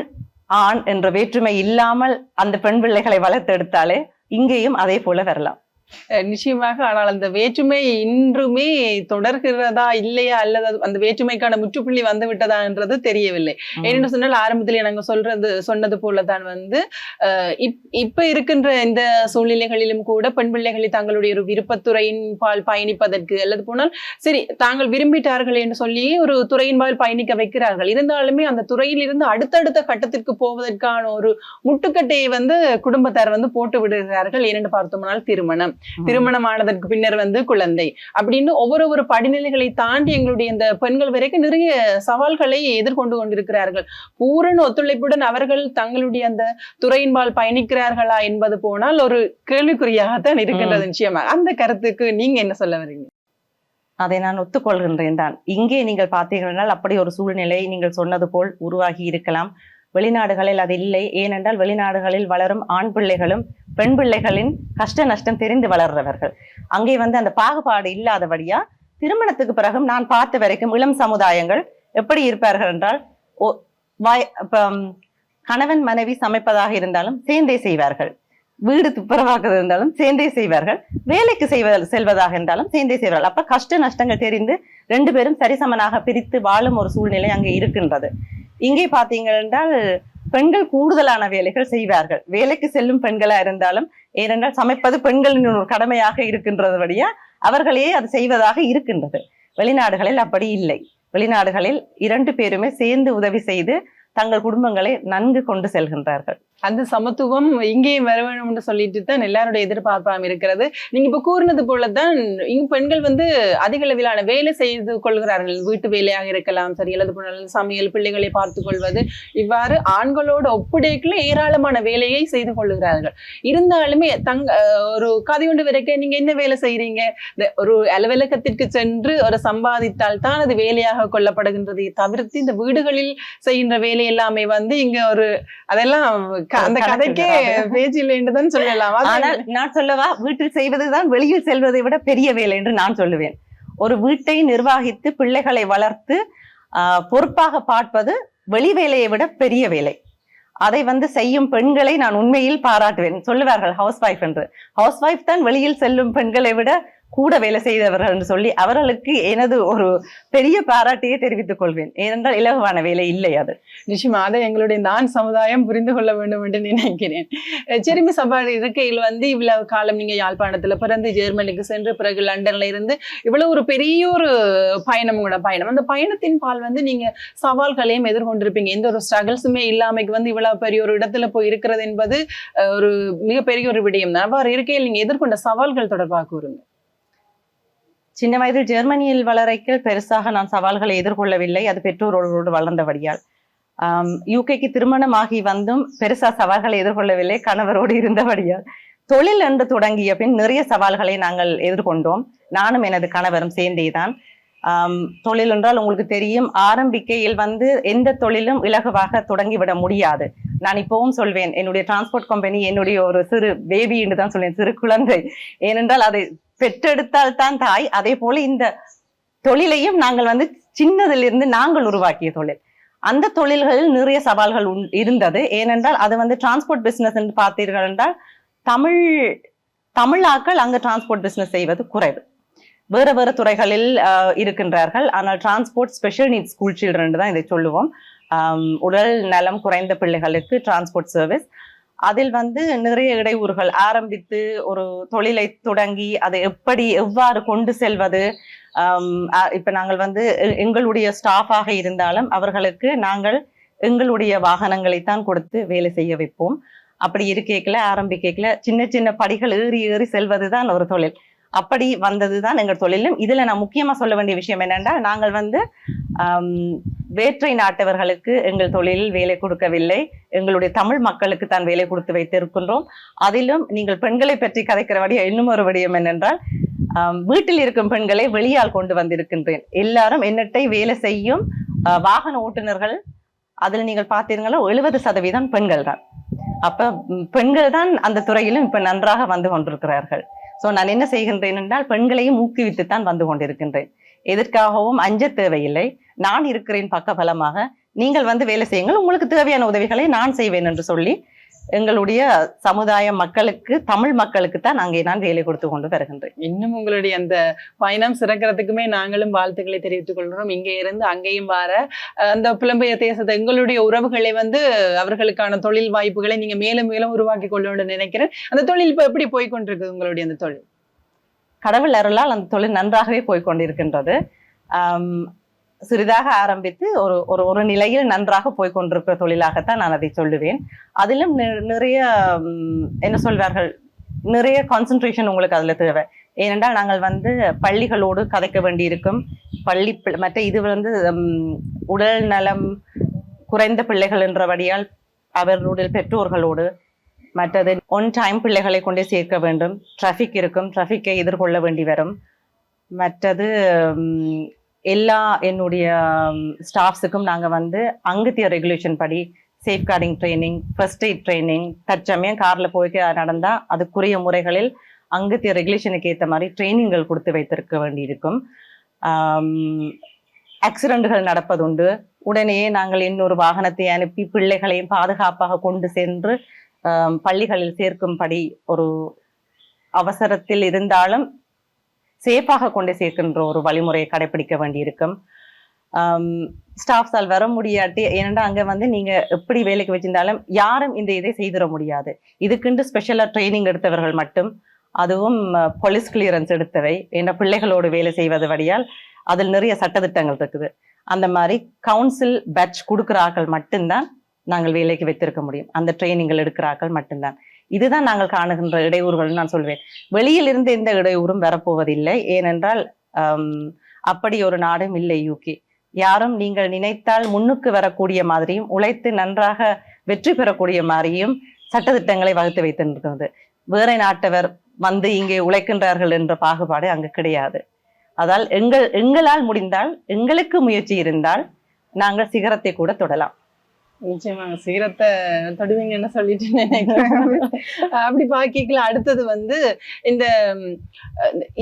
ஆண் என்ற வேற்றுமை இல்லாமல் அந்த பெண் பிள்ளைகளை வளர்த்தெடுத்தாலே இங்கேயும் அதே போல வரலாம். நிச்சயமாக. ஆனால் அந்த வேற்றுமை இன்றுமே தொடர்கிறதா இல்லையா, அல்லது அந்த வேற்றுமைக்கான முற்றுப்புள்ளி வந்து விட்டதா என்றது தெரியவில்லை. ஏனென்று சொன்னால், ஆரம்பத்திலே நாங்க சொன்னது போலதான் வந்து இப்ப இருக்கின்ற இந்த சூழ்நிலைகளிலும் கூட பெண் பிள்ளைகளை தங்களுடைய ஒரு விருப்பத்துறையின் பால் பயணிப்பதற்கு, அல்லது போனால் சரி தாங்கள் விரும்பிட்டார்கள் என்று சொல்லி ஒரு துறையின் பால் பயணிக்க வைக்கிறார்கள். இருந்தாலுமே அந்த துறையில் இருந்து அடுத்தடுத்த கட்டத்திற்கு போவதற்கான ஒரு முட்டுக்கட்டையை வந்து குடும்பத்தார் வந்து போட்டு விடுகிறார்கள். ஏனென்று பார்த்தோம்னால் திருமணம். திருமணமானதற்கு பின்னர் வந்து குழந்தை அப்படின்னு ஒவ்வொரு படிநிலைகளை தாண்டி எங்களுடைய இந்த பெண்கள் வரைக்கும் நிறைய சவால்களை எதிர்கொண்டு கொண்டிருக்கிறார்கள். பூரண ஒத்துழைப்புடன் அவர்கள் தங்களுடைய அந்த துறையின்பால் பயணிக்கிறார்களா என்பது போனால் ஒரு கேள்விக்குறியாகத்தான் இருக்கின்றது. நிச்சயமா அந்த கருத்துக்கு நீங்க என்ன சொல்ல வரீங்க? அதை நான் ஒத்துக்கொள்கின்றேன் தான். இங்கே நீங்கள் பார்த்தீர்கள் அப்படி ஒரு சூழ்நிலை நீங்கள் சொன்னது போல் உருவாகி இருக்கலாம். வெளிநாடுகளில் அது இல்லை. ஏனென்றால் வெளிநாடுகளில் வளரும் ஆண் பிள்ளைகளும் பெண் பிள்ளைகளின் கஷ்ட நஷ்டம் தெரிந்து வளர்றவர்கள். அங்கே வந்து அந்த பாகுபாடு இல்லாதபடியா திருமணத்துக்கு பிறகும் நான் பார்த்த வரைக்கும் இளம் சமுதாயங்கள் எப்படி இருப்பார்கள் என்றால், கணவன் மனைவி சமைப்பதாக இருந்தாலும் சேர்ந்தே செய்வார்கள், வீடு துப்புரவாக இருந்தாலும் சேர்ந்தே செய்வார்கள், வேலைக்கு செல்வதாக இருந்தாலும் சேர்ந்தே செய்வார்கள். அப்ப கஷ்ட நஷ்டங்கள் தெரிந்து 2 பேரும் சரிசமனாக பிரித்து வாழும் ஒரு சூழ்நிலை அங்கே இருக்கின்றது. இங்கே பார்த்தீங்கள் என்றால் பெண்கள் கூடுதலான வேலைகள் செய்வார்கள். வேலைக்கு செல்லும் பெண்களா இருந்தாலும், ஏனென்றால் சமைப்பது பெண்களின் ஒரு கடமையாக இருக்கின்றது வழியா அவர்களே அது செய்வதாக இருக்கின்றது. வெளிநாடுகளில் அப்படி இல்லை. வெளிநாடுகளில் 2 பேருமே சேர்ந்து உதவி செய்து தங்கள் குடும்பங்களை நன்கு கொண்டு செல்கின்றார்கள். அந்த சமத்துவம் இங்கேயும் வர வேண்டும் என்று சொல்லிட்டு தான் எல்லாருடைய எதிர்பார்ப்பாக இருக்கிறது. நீங்க இப்ப கூறினது போலதான் இங்கு பெண்கள் வந்து அதிக அளவிலான வேலை செய்து கொள்கிறார்கள். வீட்டு வேலையாக இருக்கலாம், சரி, அல்லது சமையல், பிள்ளைகளை பார்த்து கொள்வது, இவ்வாறு ஆண்களோட ஒப்படைக்குள்ள ஏராளமான வேலையை செய்து கொள்ளுகிறார்கள். இருந்தாலுமே ஒரு கதை ஒன்று வரைக்கும் நீங்க என்ன வேலை செய்யறீங்க, ஒரு அலுவலகத்திற்கு சென்று ஒரு சம்பாதித்தால் தான் அது வேலையாக கொள்ளப்படுகின்றதை தவிர்த்து இந்த வீடுகளில் செய்கின்ற வேலை எல்லாமே வந்து இங்க ஒரு அதெல்லாம் அந்த கதைக்கே பேச்சு இல்லை என்றுதான் சொல்லலாம். ஆனால் நான் சொல்லவா, வீட்டில் செய்வதுதான் வெளியில் செல்வதை விட பெரிய வேலை என்று நான் சொல்லுவேன். ஒரு வீட்டை நிர்வகித்து பிள்ளைகளை வளர்த்து பொறுப்பாக பார்ப்பது வெளி வேலையை விட பெரிய வேலை. அதை வந்து செய்யும் பெண்களை நான் உண்மையில் பாராட்டுவேன். சொல்லுவார்கள் ஹவுஸ் ஒய்ஃப் என்று. ஹவுஸ் ஒய்ஃப் தான் வெளியில் செல்லும் பெண்களை விட கூட வேலை செய்தவர்கள் என்று சொல்லி அவர்களுக்கு எனது ஒரு பெரிய பாராட்டையே தெரிவித்துக் கொள்வேன். ஏனென்றால் இலகுவான வேலை இல்லை அது. நிச்சயமா அதை எங்களுடைய நான் சமுதாயம் புரிந்து கொள்ள வேண்டும் என்று நினைக்கிறேன். சிறுமி சபா இருக்கையில் வந்து இவ்வளவு காலம் நீங்க யாழ்ப்பாணத்துல பிறந்து ஜெர்மனிக்கு சென்று பிறகு லண்டன்ல இருந்து இவ்வளவு ஒரு பெரிய ஒரு பயணம், உங்களோட பயணம், அந்த பயணத்தின் பால் வந்து நீங்க சவால்களையும் எதிர்கொண்டிருப்பீங்க. எந்த ஒரு ஸ்ட்ரகிள்ஸுமே இல்லாமைக்கு வந்து இவ்வளவு பெரிய ஒரு இடத்துல போய் இருக்கிறது என்பது ஒரு மிகப்பெரிய ஒரு விடயம் தான். அவ்வாறு இருக்கையில் நீங்க எதிர்கொண்ட சவால்கள் தொடர்பாக கூறுங்க. சின்ன வயதில் ஜெர்மனியில் வளரைக்கில் பெருசாக நான் சவால்களை எதிர்கொள்ளவில்லை. அது பெற்றோரோடு வளர்ந்தபடியால். யூகேக்கு திருமணமாகி வந்தும் பெருசா சவால்களை எதிர்கொள்ளவில்லை, கணவரோடு இருந்தபடியால். தொழில் என்று தொடங்கிய பின் நிறைய சவால்களை நாங்கள் எதிர்கொண்டோம். நானும் எனது கணவரும் சேர்ந்தேதான். தொழில் என்றால் உங்களுக்கு தெரியும், ஆரம்பிக்கையில் வந்து எந்த தொழிலும் இலகுவாக தொடங்கிவிட முடியாது. நான் இப்பவும் சொல்வேன், என்னுடைய டிரான்ஸ்போர்ட் கம்பெனி என்னுடைய ஒரு சிறு பேபி என்று தான் சொல்வேன், சிறு குழந்தை. ஏனென்றால் அதை பெற்றெடுத்தால் தான் தாய். அதே போல இந்த தொழிலையும் நாங்கள் வந்து சின்னதிலிருந்து நாங்கள் உருவாக்கிய தொழில். அந்த தொழில்களில் நிறைய சவால்கள் இருந்தது. ஏனென்றால் அது வந்து டிரான்ஸ்போர்ட் பிசினஸ் என்று பார்த்தீர்கள் என்றால் தமிழாக்கள் அங்கு டிரான்ஸ்போர்ட் பிசினஸ் செய்வது குறைவு. வேறு துறைகளில் இருக்கின்றார்கள். ஆனால் transport special needs school children தான் இதை சொல்லுவோம். உடல் நலம் குறைந்த பிள்ளைகளுக்கு டிரான்ஸ்போர்ட் சர்வீஸ். அதில் வந்து நிறைய இடையூறுகள் ஆரம்பித்து ஒரு தொழிலை தொடங்கி அதை எவ்வாறு கொண்டு செல்வது. இப்ப நாங்கள் வந்து எங்களுடைய ஸ்டாஃபாக இருந்தாலும் அவர்களுக்கு நாங்கள் எங்களுடைய வாகனங்களைத்தான் கொடுத்து வேலை செய்ய வைப்போம். அப்படி இருக்கைக்குள்ள ஆரம்பிக்கல சின்ன சின்ன படிகள் ஏறி செல்வதுதான் ஒரு தொழில். அப்படி வந்ததுதான் எங்கள் தொழிலும். இதுல நான் முக்கியமா சொல்ல வேண்டிய விஷயம் என்னன்னா, நாங்கள் வந்து வேற்றை நாட்டவர்களுக்கு எங்கள் தொழிலில் வேலை கொடுக்கவில்லை. எங்களுடைய தமிழ் மக்களுக்கு தான் வேலை கொடுத்து வைத்திருக்கின்றோம். அதிலும் நீங்கள் பெண்களை பற்றி கதைக்கிறபடியா இன்னும் ஒரு விடயம் என்னென்றால், வீட்டில் இருக்கும் பெண்களை வெளியால் கொண்டு வந்திருக்கின்றேன். எல்லாரும் என்னட்டை வேலை செய்யும் வாகன ஓட்டுநர்கள். அதில் நீங்கள் பார்த்தீர்களோ 70% பெண்கள் தான். அப்ப பெண்கள் தான் அந்த துறையிலும் இப்ப நன்றாக வந்து கொண்டிருக்கிறார்கள். சோ நான் என்ன செய்கின்றேன் என்றால், பெண்களையும் ஊக்குவித்துத்தான் வந்து கொண்டிருக்கின்றேன். எதற்காகவும் அஞ்ச தேவையில்லை. நான் இருக்கிறேன் பக்கபலமாக. நீங்கள் வந்து வேலை செய்யுங்கள், உங்களுக்கு தேவையான உதவிகளை நான் செய்வேன் என்று சொல்லி எங்களுடைய சமுதாய மக்களுக்கு, தமிழ் மக்களுக்கு தான் அங்கே நான் வேலை கொடுத்து கொண்டு வருகின்றேன். இன்னும் உங்களுடைய அந்த பயணம் சிறக்கிறதுக்குமே நாங்களும் வாழ்த்துக்களை தெரிவித்துக் கொள்கிறோம். இங்கே இருந்து அங்கேயும் வர அந்த புலம்பெயர் தேசத்தை எங்களுடைய உறவுகளை வந்து அவர்களுக்கான தொழில் வாய்ப்புகளை நீங்க மேலும் மேலும் உருவாக்கி கொள்ளணும்னு நினைக்கிறேன். அந்த தொழில் இப்ப எப்படி போய்கொண்டிருக்கு உங்களுடைய அந்த தொழில்? கடவுள் அருளால் அந்த தொழில் நன்றாகவே போய்கொண்டிருக்கின்றது. சிறிதாக ஆரம்பித்து ஒரு நிலையில் நன்றாக போய்கொண்டிருக்கிற தொழிலாகத்தான் நான் அதை சொல்லுவேன். அதிலும் நிறைய என்ன சொல்வார்கள், நிறைய கான்சென்ட்ரேஷன் உங்களுக்கு அதுல தேவை. ஏனென்றால் நாங்கள் வந்து பள்ளிகளோடு கதைக்க வேண்டி இருக்கும். மற்ற இது வந்து உடல் நலம் குறைந்த பிள்ளைகள் என்றபடியால் அவர்களுடைய பெற்றோர்களோடு, மற்றது ஒன் டைம் பிள்ளைகளை கொண்டே சேர்க்க வேண்டும். டிராஃபிக் இருக்கும், டிராஃபிக்கை எதிர்கொள்ள வேண்டி வரும். மற்றது எல்லா என்னுடைய ஸ்டாஃப்ஸுக்கும் நாங்கள் வந்து அங்கத்திய ரெகுலேஷன் படி safeguarding training, first eight training, தற்சமயம் காரில் போய் நடந்தால் அதுக்குரிய முறைகளில் அங்கத்திய ரெகுலேஷனுக்கு ஏற்ற மாதிரி ட்ரைனிங்கள் கொடுத்து வைத்திருக்க வேண்டியிருக்கும். ஆக்சிடென்ட்கள் நடப்பதுண்டு. உடனே நாங்கள் இன்னொரு வாகனத்தை அனுப்பி பிள்ளைகளையும் பாதுகாப்பாக கொண்டு சென்று பள்ளிகளில் சேர்க்கும்படி ஒரு அவசரத்தில் இருந்தாலும் சேஃபாக கொண்டு சேர்க்கின்ற ஒரு வழிமுறையை கடைபிடிக்க வேண்டியிருக்கும். ஸ்டாஃப்ஸால் வர முடியாட்டி, ஏனென்றா அங்கே வந்து நீங்கள் எப்படி வேலைக்கு வச்சிருந்தாலும் யாரும் இந்த இதை செய்திட முடியாது. இதுக்குண்டு ஸ்பெஷலாக ட்ரைனிங் எடுத்தவர்கள் மட்டும், அதுவும் போலீஸ் கிளியரன்ஸ் எடுத்தவை, என்ற பிள்ளைகளோடு வேலை செய்வது வழியால் அதில் நிறைய சட்டத்திட்டங்கள் இருக்குது. அந்த மாதிரி கவுன்சில் பேட்ச் கொடுக்குறார்கள் மட்டும்தான் நாங்கள் வேலைக்கு வைத்திருக்க முடியும். அந்த ட்ரைனிங்கள் எடுக்கிறார்கள் மட்டும்தான். இதுதான் நாங்கள் காணுகின்ற இடையூறுகள் நான் சொல்வேன். வெளியில் இருந்து எந்த இடையூறும் வரப்போவதில்லை. ஏனென்றால் அப்படி ஒரு நாடும் இல்லை யூகே. யாரும் நீங்கள் நினைத்தால் முன்னுக்கு வரக்கூடிய மாதிரியும் உழைத்து நன்றாக வெற்றி பெறக்கூடிய மாதிரியும் சட்டத்திட்டங்களை வகுத்து வைத்திருக்கிறது. வேற நாட்டவர் வந்து இங்கே உழைக்கின்றார்கள் என்ற பாகுபாடு அங்கு கிடையாது. அதால் எங்களால் முடிந்தால், எங்களுக்கு முயற்சி இருந்தால் நாங்கள் சிகரத்தை கூட தொடலாம். நிச்சயமாக சிகரத்தை தொடுவீங்கன்னு சொல்லிட்டு நினைக்கிறேன். அப்படி பாக்கிக்கல. அடுத்தது வந்து இந்த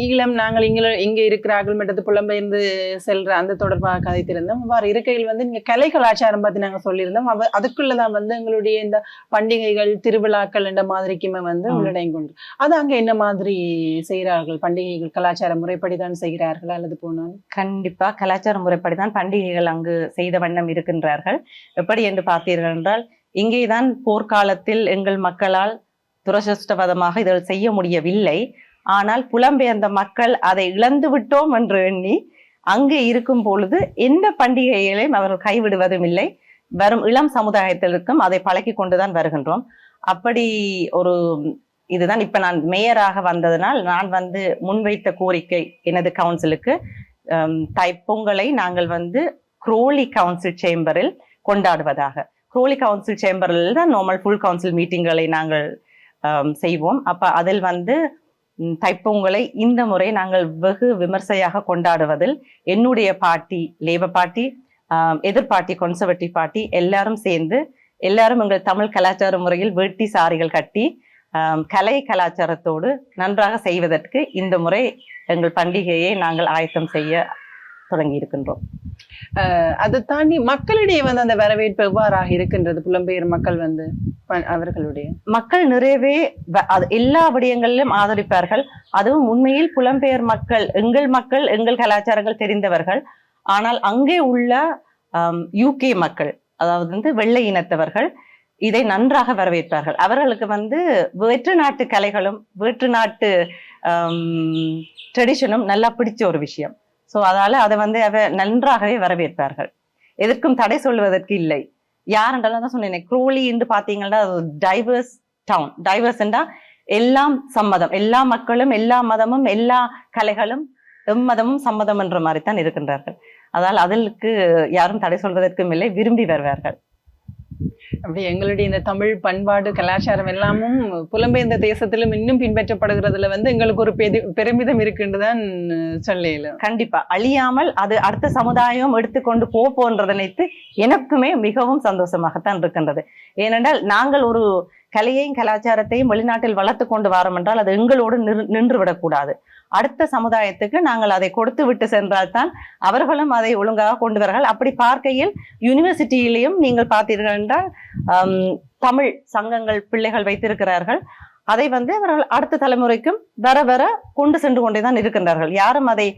ஈழம், நாங்கள் இங்கே இருக்கிறார்கள் மற்றது புலம்பெயர்ந்து செல்ற அந்த தொடர்பாக கதைத்திருந்தோம். அவ்வாறு இருக்கையில் வந்து நீங்க கலை கலாச்சாரம் பத்தி நாங்க சொல்லியிருந்தோம். அதுக்குள்ளதான் வந்து எங்களுடைய இந்த பண்டிகைகள், திருவிழாக்கள் என்ற மாதிரிக்குமே வந்து உள்ளடங்கி கொண்டு அது அங்க என்ன மாதிரி செய்கிறார்கள்? பண்டிகைகள் கலாச்சார முறைப்படிதான் செய்கிறார்கள் அல்லது போனால்? கண்டிப்பா கலாச்சார முறைப்படிதான் பண்டிகைகள் அங்கு செய்த வண்ணம் இருக்கின்றார்கள். எப்படி என்று பார்த்தீர்கள் என்றால், இங்கேதான் போர்க்காலத்தில் எங்கள் மக்களால் துரதிர்ஷ்டவசமாக இதில் செய்ய முடியவில்லை. ஆனால் புலம்பெயர்ந்த மக்கள் அதை இழந்து விட்டோம் என்று எண்ணி அங்கே இருக்கும் பொழுது எந்த பண்டிகைகளையும் அவர்கள் கைவிடுவதும் இல்லை. வரும் இளம் சமுதாயத்திற்கும் அதை பழக்கி கொண்டுதான் வருகின்றோம். அப்படி ஒரு இதுதான் இப்ப நான் மேயராக வந்ததனால் நான் வந்து முன்வைத்த கோரிக்கை எனது கவுன்சிலுக்கு, தைப்பொங்கலை நாங்கள் வந்து குரோலி கவுன்சில் சேம்பரில் கொண்டாடுவதாக. குரோலி கவுன்சில் சேம்பரில் தான் நார்மல் ஃபுல் கவுன்சில் மீட்டிங்களை நாங்கள் செய்வோம். அப்ப அதில் வந்து தைப்பொங்கலை இந்த முறை நாங்கள் வெகு விமர்சையாக கொண்டாடுவதில் என்னுடைய பார்ட்டி, லேபர் பார்ட்டி, எதிர்பார்ட்டி, கன்சர்வேட்டிவ் பார்ட்டி எல்லாரும் சேர்ந்து, எல்லாரும் எங்கள் தமிழ் கலாச்சார முறையில் வேட்டி சாரிகள் கட்டி கலை கலாச்சாரத்தோடு நன்றாக செய்வதற்கு இந்த முறை எங்கள் பண்டிகையை நாங்கள் ஆயத்தம் செய்ய தொடங்கி இருக்கின்றோம். அதை தாண்டி மக்களிடையே வந்து அந்த வரவேற்பு எவ்வாறாக இருக்கின்றது? புலம்பெயர் மக்கள் வந்து அவர்களுடைய மக்கள் நிறையவே எல்லா விடயங்களிலும் ஆதரிப்பார்கள். அதுவும் உண்மையில் புலம்பெயர் மக்கள் எங்கள் கலாச்சாரங்கள் தெரிந்தவர்கள். ஆனால் அங்கே உள்ள யூகே மக்கள், அதாவது வந்து வெள்ளை இனத்தவர்கள் இதை நன்றாக வரவேற்பார்கள். அவர்களுக்கு வந்து வேற்று நாட்டு கலைகளும் வேற்று நாட்டு ட்ரெடிஷனும் நல்லா பிடிச்ச ஒரு விஷயம். ஸோ அதால அதை வந்து நன்றாகவே வரவேற்பார்கள். எதற்கும் தடை சொல்வதற்கு இல்லை. யாரென்றாலும் தான் சொன்னேன், குரோலி என்று பார்த்தீங்கன்னா டைவர்ஸ் டவுன். டைவர்ஸ்ன்றா எல்லாம் சம்மதம், எல்லா மக்களும், எல்லா மதமும், எல்லா கலைகளும் எம்மதமும் சம்மதம் என்ற மாதிரி தான் இருக்கின்றார்கள். அதால் அதற்கு யாரும் தடை சொல்வதற்கும் இல்லை, விரும்பி வருவார்கள். அப்படி எங்களுடைய இந்த தமிழ் பண்பாடு கலாச்சாரம் எல்லாமும் புலம்பெயர்ந்த தேசத்திலும் இன்னும் பின்பற்றப்படுகிறதுல வந்து எங்களுக்கு ஒரு பெருமிதம் இருக்குன்னுதான் சொல்லல. கண்டிப்பா அழியாமல் அது அடுத்த சமுதாயம் எடுத்துக்கொண்டு போன்றதை நினைத்து எனக்குமே மிகவும் சந்தோஷமாகத்தான் இருக்கின்றது. ஏனென்றால் நாங்கள் ஒரு கலையையும் கலாச்சாரத்தையும் வெளிநாட்டில் வளர்த்து கொண்டு வரோம் என்றால் அது எங்களோடு நின்று விடக்கூடாது. அடுத்த சமுதாயத்துக்கு நாங்கள் அதை கொடுத்து விட்டு சென்றால்தான் அவர்களும் அதை ஒழுங்காக கொண்டு வருகிறார்கள். அப்படி பார்க்கையில் யூனிவர்சிட்டியிலையும் நீங்கள் பார்த்தீர்கள் என்றால் தமிழ் சங்கங்கள் பிள்ளைகள் வைத்திருக்கிறார்கள். அதை வந்து அவர்கள் அடுத்த தலைமுறைக்கும் வர வர கொண்டு சென்று கொண்டேதான் இருக்கின்றார்கள். யாரும் அதை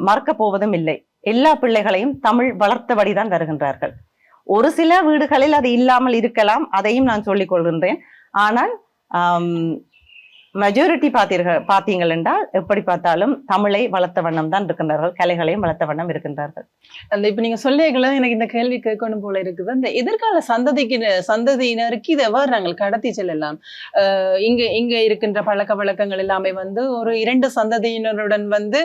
மறக்க போவதும் இல்லை. எல்லா பிள்ளைகளையும் தமிழ் வளர்த்தபடிதான் வருகின்றார்கள். ஒரு சில வீடுகளில் அது இல்லாமல் இருக்கலாம், அதையும் நான் சொல்லிக் கொள்கின்றேன். ஆனால் மெஜாரிட்டி பார்த்தீங்கள் என்றால் எப்படி பார்த்தாலும் தமிழை வளர்த்த வண்ணம் தான் இருக்கின்றார்கள், கலைகளையும் வளர்த்த வண்ணம் இருக்கின்றார்கள். அந்த இப்ப நீங்க சொல்லிக்கலாம் எனக்கு இந்த கேள்வி கேட்கணும் போல இருக்குது. அந்த எதிர்கால சந்ததியினருக்கு இதை எவ்வாறு நாங்கள் கடத்தி செல்லலாம்? இங்க இருக்கின்ற பழக்க வழக்கங்கள் எல்லாமே வந்து ஒரு 2 சந்ததியினருடன் வந்து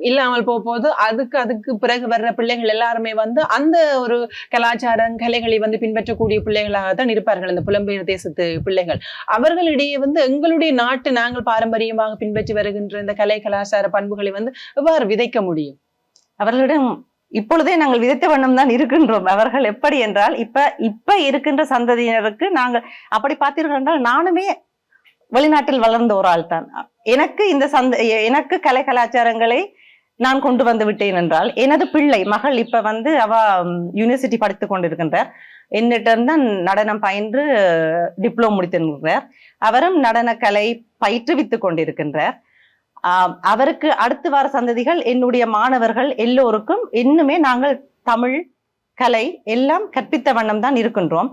இல்லாமல் போகும்போது அதுக்கு பிறகு வர்ற பிள்ளைகள் எல்லாருமே வந்து அந்த ஒரு கலாச்சாரம் கலைகளை வந்து பின்பற்றக்கூடிய பிள்ளைகளாகத்தான் இருப்பார்கள். இந்த புலம்பெயர் தேசத்து பிள்ளைகள் அவர்களிடையே வந்து எங்களுடைய நாட்டு நாங்கள் பாரம்பரியமாக பின்பற்றி வருகின்ற இந்த கலை கலாச்சார பண்புகளை வந்து எவ்வாறு விதைக்க முடியும்? அவர்களிடம் இப்பொழுதே நாங்கள் விதைத்த வண்ணம் தான் இருக்கின்றோம். அவர்கள் எப்படி என்றால் இப்ப இருக்கின்ற சந்ததியினருக்கு நாங்கள் அப்படி பார்த்தீர்கள் என்றால் நானுமே வெளிநாட்டில் வளர்ந்த ஒரு ஆள் தான். எனக்கு கலை கலாச்சாரங்களை நான் கொண்டு வந்து விட்டேன் என்றால் எனது பிள்ளை மகள் இப்ப வந்து அவ யூனிவர்சிட்டி படித்துக் கொண்டிருக்கின்றார். என்னிடம் தான் நடனம் பயின்று டிப்ளோமா முடித்திருக்கிறார். அவரும் நடனக்கலை பயிற்றுவித்துக் கொண்டிருக்கின்றார். அவருக்கு அடுத்து வர சந்ததிகள் என்னுடைய மாணவர்கள் எல்லோருக்கும் இன்னுமே நாங்கள் தமிழ் கலை எல்லாம் கற்பித்த வண்ணம் தான் இருக்கின்றோம்.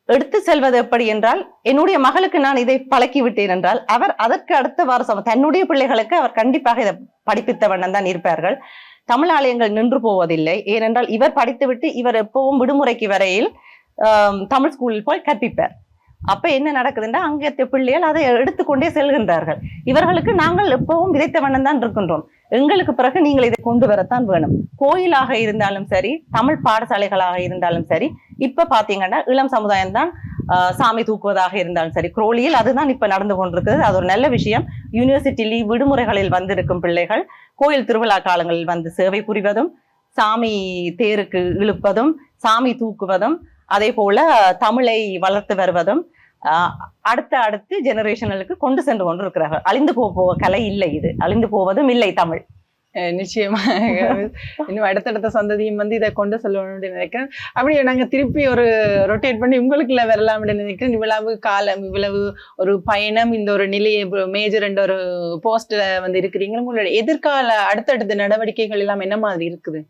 எடுத்து செல்வது எப்படி என்றால் என்னுடைய மகளுக்கு நான் இதை பழக்கி விட்டேன் என்றால் அவர் அதற்கு அடுத்த வார தன்னுடைய பிள்ளைகளுக்கு அவர் கண்டிப்பாக இதை படிப்பித்த வண்ணம் தான் இருப்பார்கள். தமிழ் ஆலயங்கள் நின்று போவதில்லை. ஏனென்றால் இவர் படித்துவிட்டு இவர் எப்பவும் விடுமுறைக்கு வரையில் தமிழ் ஸ்கூலில் போய் கற்பிப்பார். அப்ப என்ன நடக்குதுன்னா அங்கத்த பிள்ளைகள் அதை எடுத்துக்கொண்டே செல்கின்றார்கள். இவர்களுக்கு நாங்கள் எப்பவும் விதைத்த வண்ணம் தான் இருக்கின்றோம். எங்களுக்கு பிறகு நீங்கள் இதை கொண்டு வரத்தான் வேணும். கோயிலாக இருந்தாலும் சரி, தமிழ் பாடசாலைகளாக இருந்தாலும் சரி, இப்ப பாத்தீங்கன்னா இளம் சமுதாயம் தான் சாமி தூக்குவதாக இருந்தாலும் சரி, குரோலியில் அதுதான் இப்ப நடந்து கொண்டிருக்கிறது. அது ஒரு நல்ல விஷயம். யூனிவர்சிட்டி விடுமுறைகளில் வந்திருக்கும் பிள்ளைகள் கோயில் திருவிழா காலங்களில் வந்து சேவை புரிவதும், சாமி தேருக்கு இழுப்பதும், சாமி தூக்குவதும், அதே போல தமிழை வளர்த்து வருவதும் அடுத்த ஜெனரேஷனுக்கு கொண்டு சென்று கொண்டு இருக்கிறார்கள். அழிந்து போக கலை இல்லை, இது அழிந்து போவதும் இல்லை தமிழ். நிச்சயமா இன்னும் அடுத்தடுத்த சந்ததியும் வந்து இதை கொண்டு செல்லணும்னு நினைக்கிறேன். அப்படியே நாங்க திருப்பி ஒரு ரொட்டேட் பண்ணி உங்களுக்குள்ள வரலாம்னு நினைக்கிறேன். இவ்வளவு காலம், இவ்வளவு ஒரு பயணம், இந்த ஒரு நிலையை மேஜர் என்ற ஒரு போஸ்ட்ல வந்து இருக்கிறீங்க. உங்களோட எதிர்கால அடுத்தடுத்த நடவடிக்கைகள் எல்லாம் என்ன மாதிரி இருக்குது?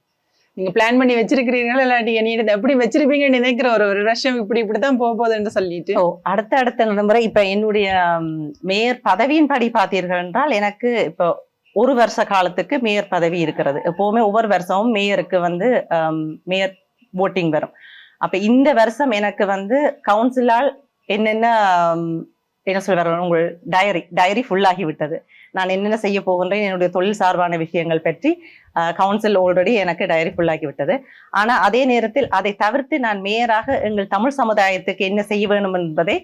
நீங்க பிளான் பண்ணி வச்சிருக்கிறீங்களா, இல்லாட்டி என்ன எப்படி வச்சிருப்பீங்கன்னு நினைக்கிற ஒரு வருஷம் இப்படித்தான் போகுதுன்னு சொல்லிட்டு அடுத்த நடைமுறை இப்ப என்னுடைய மேயர் பதவியின் படி பார்த்தீர்கள் என்றால் எனக்கு இப்போ 1 வருஷ காலத்துக்கு மேயர் பதவி இருக்கிறது. எப்பவுமே ஒவ்வொரு வருஷமும் மேயருக்கு வந்து மேயர் ஓட்டிங் வரும். அப்ப இந்த வருஷம் எனக்கு வந்து கவுன்சிலால் என்ன சொல்ல உங்கள் டைரி ஃபுல்லாகி விட்டது. நான் என்னென்ன செய்ய போகின்றேன், என்னுடைய தொழில் சார்பான விஷயங்கள் பற்றி கவுன்சில் ஆல்ரெடி எனக்கு டைரி ஃபுல்லாகி விட்டது. ஆனா அதே நேரத்தில் அதை தவிர்த்து நான் மேயராக எங்கள் தமிழ் சமுதாயத்துக்கு என்ன செய்ய வேணும் என்பதை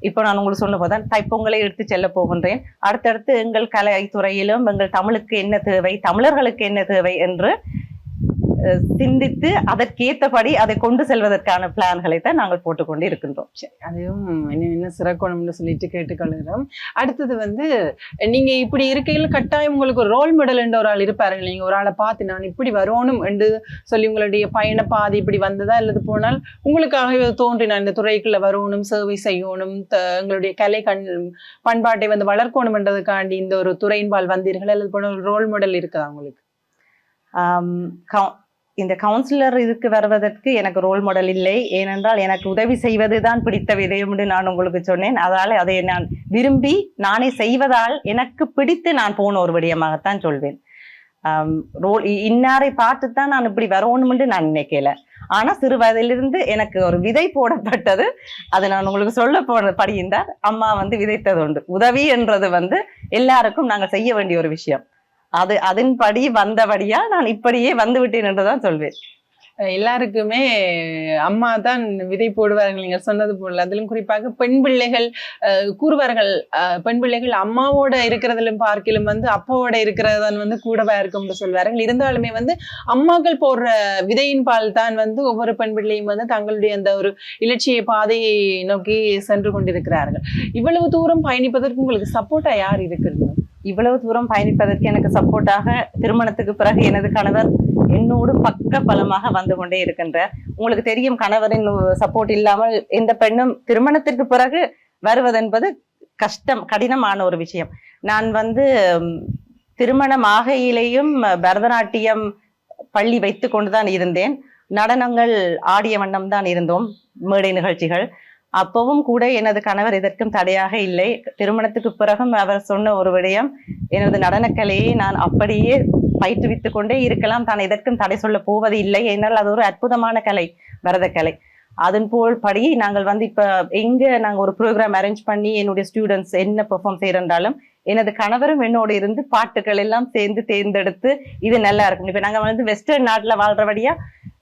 இப்போ நான் உங்களுக்கு சொன்ன போதுதான் தைப்பொங்கலை எடுத்து செல்ல போகின்றேன். அடுத்தடுத்து எங்கள் கலைத்துறையிலும் எங்கள் தமிழுக்கு என்ன தேவை, தமிழர்களுக்கு என்ன தேவை என்று சிந்தித்து அதற்கேற்றபடி அதை கொண்டு செல்வதற்கான பிளான்களை தான் நாங்கள் போட்டுக்கொண்டு இருக்கின்றோம். அதையும் என்ன சிறக்கணும்னு சொல்லிட்டு கேட்டுக்கொள்கிறோம். அடுத்தது வந்து நீங்க இப்படி இருக்கையில் கட்டாயம் உங்களுக்கு ஒரு ரோல் மாடல் என்ற ஒரு ஆள் இருப்பாருங்க. நீங்க ஒரு ஆளை பார்த்து நான் இப்படி வரணும் என்று சொல்லி உங்களுடைய பயண பாதை இப்படி வந்ததா, அல்லது போனால் உங்களுக்காக தோன்றி நான் இந்த துறைக்குள்ள வரணும், சேவை செய்யணும், எங்களுடைய கலை பண்பாட்டை வந்து வளர்க்கணும் என்றதுக்காண்டி இந்த ஒரு துறையின்பால் வந்தீர்கள், அல்லது போன ஒரு ரோல் மாடல் இருக்குதா உங்களுக்கு? இந்த கவுன்சிலர் இதுக்கு வருவதற்கு எனக்கு ரோல் மாடல் இல்லை. ஏனென்றால் எனக்கு உதவி செய்வதுதான் பிடித்த விடயம் என்று நான் உங்களுக்கு சொன்னேன். அதனால அதை நான் விரும்பி நானே செய்வதால் எனக்கு பிடித்து நான் போன ஒரு விடயமாகத்தான் சொல்வேன். இன்னாரை பார்த்துத்தான் நான் இப்படி வரணும் என்று நான் நினைக்கல. ஆனா சிறு வயதிலிருந்து எனக்கு ஒரு விதை போடப்பட்டது. அது நான் உங்களுக்கு சொல்ல படிந்தார் அம்மா வந்து விதைத்தது உண்டு. உதவி என்றது வந்து எல்லாருக்கும் நாங்கள் செய்ய வேண்டிய ஒரு விஷயம். அதன்படி வந்தபடியா நான் இப்படியே வந்து விட்டேன் என்றுதான் சொல்வேன். எல்லாருக்குமே அம்மா தான் விதை போடுவார்கள் நீங்கள் சொன்னது போல. அதிலும் குறிப்பாக பெண் பிள்ளைகள் கூறுவார்கள், பெண் பிள்ளைகள் அம்மாவோட இருக்கிறதிலும் பார்க்கிலும் வந்து அப்பாவோட இருக்கிறதான் வந்து கூடவா இருக்கும்னு சொல்வார்கள். இருந்தாலுமே வந்து அம்மாக்கள் போடுற விதையின் பால் தான் வந்து ஒவ்வொரு பெண் பிள்ளையும் வந்து தங்களுடைய அந்த ஒரு இலட்சிய பாதையை நோக்கி சென்று கொண்டிருக்கிறார்கள். இவ்வளவு தூரம் பயணிப்பதற்கு உங்களுக்கு சப்போர்ட்டா யார் இருக்கிறது? இவ்வளவு தூரம் பயணிப்பதற்கு எனக்கு சப்போர்ட்டாக திருமணத்துக்கு பிறகு எனது கணவர் என்னோடு பக்க பலமாக வந்து கொண்டே இருக்கின்றார். உங்களுக்கு தெரியும், கணவரின் சப்போர்ட் இல்லாமல் எந்த பெண்ணும் திருமணத்திற்கு பிறகு வருவதென்பது கடினமான ஒரு விஷயம். நான் வந்து திருமணம் ஆகையிலேயும் பரதநாட்டியம் பள்ளி வைத்து கொண்டுதான் இருந்தேன். நடனங்கள் ஆடிய வண்ணம் தான் இருந்தோம், மேடை நிகழ்ச்சிகள். அப்பவும் கூட எனது கணவர் இதற்கும் தடையாக இல்லை. திருமணத்துக்கு பிறகும் அவர் சொன்ன ஒரு விடயம், எனது நடனக்கலையை நான் அப்படியே பயிற்றுவித்துக் கொண்டே இருக்கலாம், தான் இதற்கும் தடை சொல்ல போவது இல்லை. ஏனால் அது ஒரு அற்புதமான கலை, பரதக்கலை. அதன் போல் படி நாங்கள் இப்ப எங்க நாங்க ஒரு ப்ரோக்ராம் அரேஞ்ச் பண்ணி என்னுடைய ஸ்டூடெண்ட்ஸ் என்ன பெர்ஃபார்ம் செய்யறாலும் எனது கணவரும் என்னோட இருந்து பாட்டுகள் எல்லாம் சேர்ந்து தேர்ந்தெடுத்து இது நல்லா இருக்கும். இப்ப நாங்க வெஸ்டர்ன் நாட்டுல வாழ்றபடியா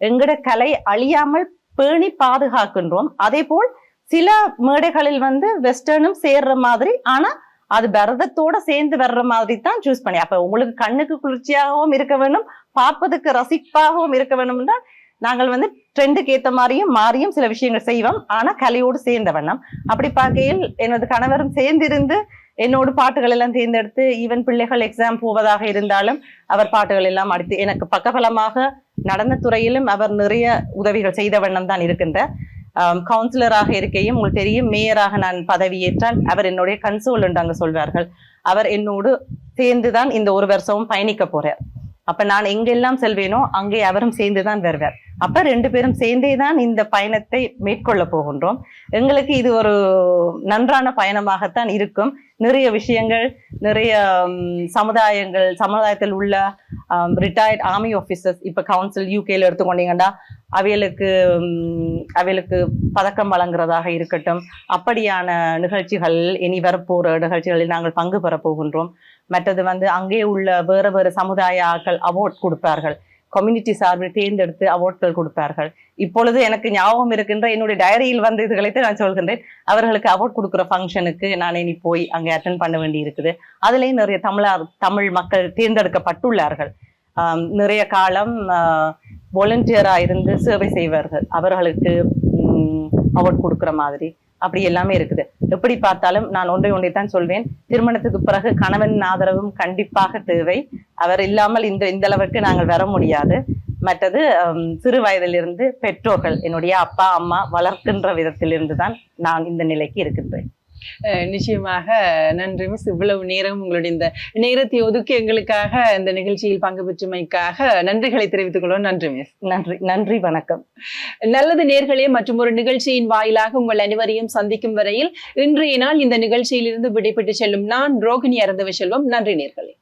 எங்கட கலை அழியாமல் பேணி பாதுகாக்கின்றோம். அதே போல் சில மேடைகளில் வெஸ்டர்னும் சேர்ற மாதிரி, ஆனா அது பரதத்தோட சேர்ந்து வர்ற மாதிரி தான் சூஸ் பண்ணி. அப்ப உங்களுக்கு கண்ணுக்கு குளிர்ச்சியாகவும் இருக்க வேணும், பார்ப்பதுக்கு ரசிப்பாகவும் இருக்க வேணும் என்றால் நாங்கள் ட்ரெண்டுக்கு ஏற்ற மாதிரியும் மாறியும் சில விஷயங்கள் செய்வோம், ஆனா கலையோடு சேர்ந்த வண்ணம். அப்படி பார்க்கையில் எனது கணவரும் சேர்ந்திருந்து என்னோட பாட்டுகள் எல்லாம் தேர்ந்தெடுத்து, ஈவன் பிள்ளைகள் எக்ஸாம் போவதாக இருந்தாலும் அவர் பாட்டுகள் எல்லாம் அடித்து எனக்கு பக்கபலமாக நடனத்துறையிலும் அவர் நிறைய உதவிகள் செய்த வண்ணம் தான் இருக்கின்ற. கவுன்சிலராக இருக்கையும் உங்களுக்கு தெரியும், மேயராக நான் பதவியேற்றால் அவர் என்னுடைய கன்சோல் என்று சொல்வார்கள். அவர் என்னோடு சேர்ந்துதான் இந்த ஒரு வருஷமும் பயணிக்க போறார். அப்ப நான் எங்கெல்லாம் செல்வேனோ அங்கே அவரும் சேர்ந்துதான் வருவார். அப்ப 2 பேரும் சேர்ந்தேதான் இந்த பயணத்தை மேற்கொள்ள போகின்றோம். எங்களுக்கு இது ஒரு நன்றான பயணமாகத்தான் இருக்கும். நிறைய விஷயங்கள், நிறைய சமுதாயத்தில் உள்ள ரிட்டையர்ட் ஆர்மி ஆபீசர்ஸ், இப்ப கவுன்சில் யூகேல எடுத்துக்கொண்டீங்கன்னா அவைகளுக்கு பதக்கம் வழங்குறதாக இருக்கட்டும், அப்படியான நிகழ்ச்சிகள் இனி வரப்போற நிகழ்ச்சிகளில் நாங்கள் பங்கு பெற போகின்றோம். மற்றது அங்கே உள்ள வேறு சமுதாய ஆட்கள் அவார்ட் கொடுப்பார்கள், கம்யூனிட்டி சார்பில் தேர்ந்தெடுத்து அவார்ட்கள் கொடுப்பார்கள். இப்பொழுது எனக்கு ஞாபகம் இருக்கின்ற என்னுடைய டைரியில் இதுகளைத்து நான் சொல்கின்றேன். அவர்களுக்கு அவார்ட் கொடுக்குற ஃபங்க்ஷனுக்கு நான் இனி போய் அங்கே அட்டென்ட் பண்ண வேண்டி இருக்குது. அதுலேயும் நிறைய தமிழ் மக்கள் தேர்ந்தெடுக்கப்பட்டுள்ளார்கள். நிறைய காலம் வாலண்டியரா இருந்து சேவை செய்வார்கள், அவர்களுக்கு அவார்ட் கொடுக்குற மாதிரி அப்படி எல்லாமே இருக்குது. எப்படி பார்த்தாலும் நான் ஒன்றை தான் சொல்வேன், திருமணத்துக்கு பிறகு கணவனின் ஆதரவும் கண்டிப்பாக தேவை. அவர் இல்லாமல் இந்த அளவுக்கு நாங்கள் வர முடியாது. மற்றது சிறு வயதிலிருந்து பெற்றோர்கள், என்னுடைய அப்பா அம்மா வளர்க்கின்ற விதத்திலிருந்து தான் நான் இந்த நிலைக்கு இருக்கின்றேன். நிச்சயமாக நன்றி மிஸ். இவ்வளவு நேரம் உங்களுடைய இந்த நேரத்தை ஒதுக்கி எங்களுக்காக இந்த நிகழ்ச்சியில் பங்கு பெற்றமைக்காக நன்றிகளை தெரிவித்துக் கொள்வோம். நன்றி மிஸ். நன்றி, வணக்கம். நல்லது நேர்களே, மற்றும் ஒரு நிகழ்ச்சியின் வாயிலாக உங்கள் அனைவரையும் சந்திக்கும் வரையில் இன்றைய நாள் இந்த நிகழ்ச்சியிலிருந்து விடைபெற்று செல்லும் நான் ரோகிணி அறந்தவை செல்வம். நன்றி நேர்களே.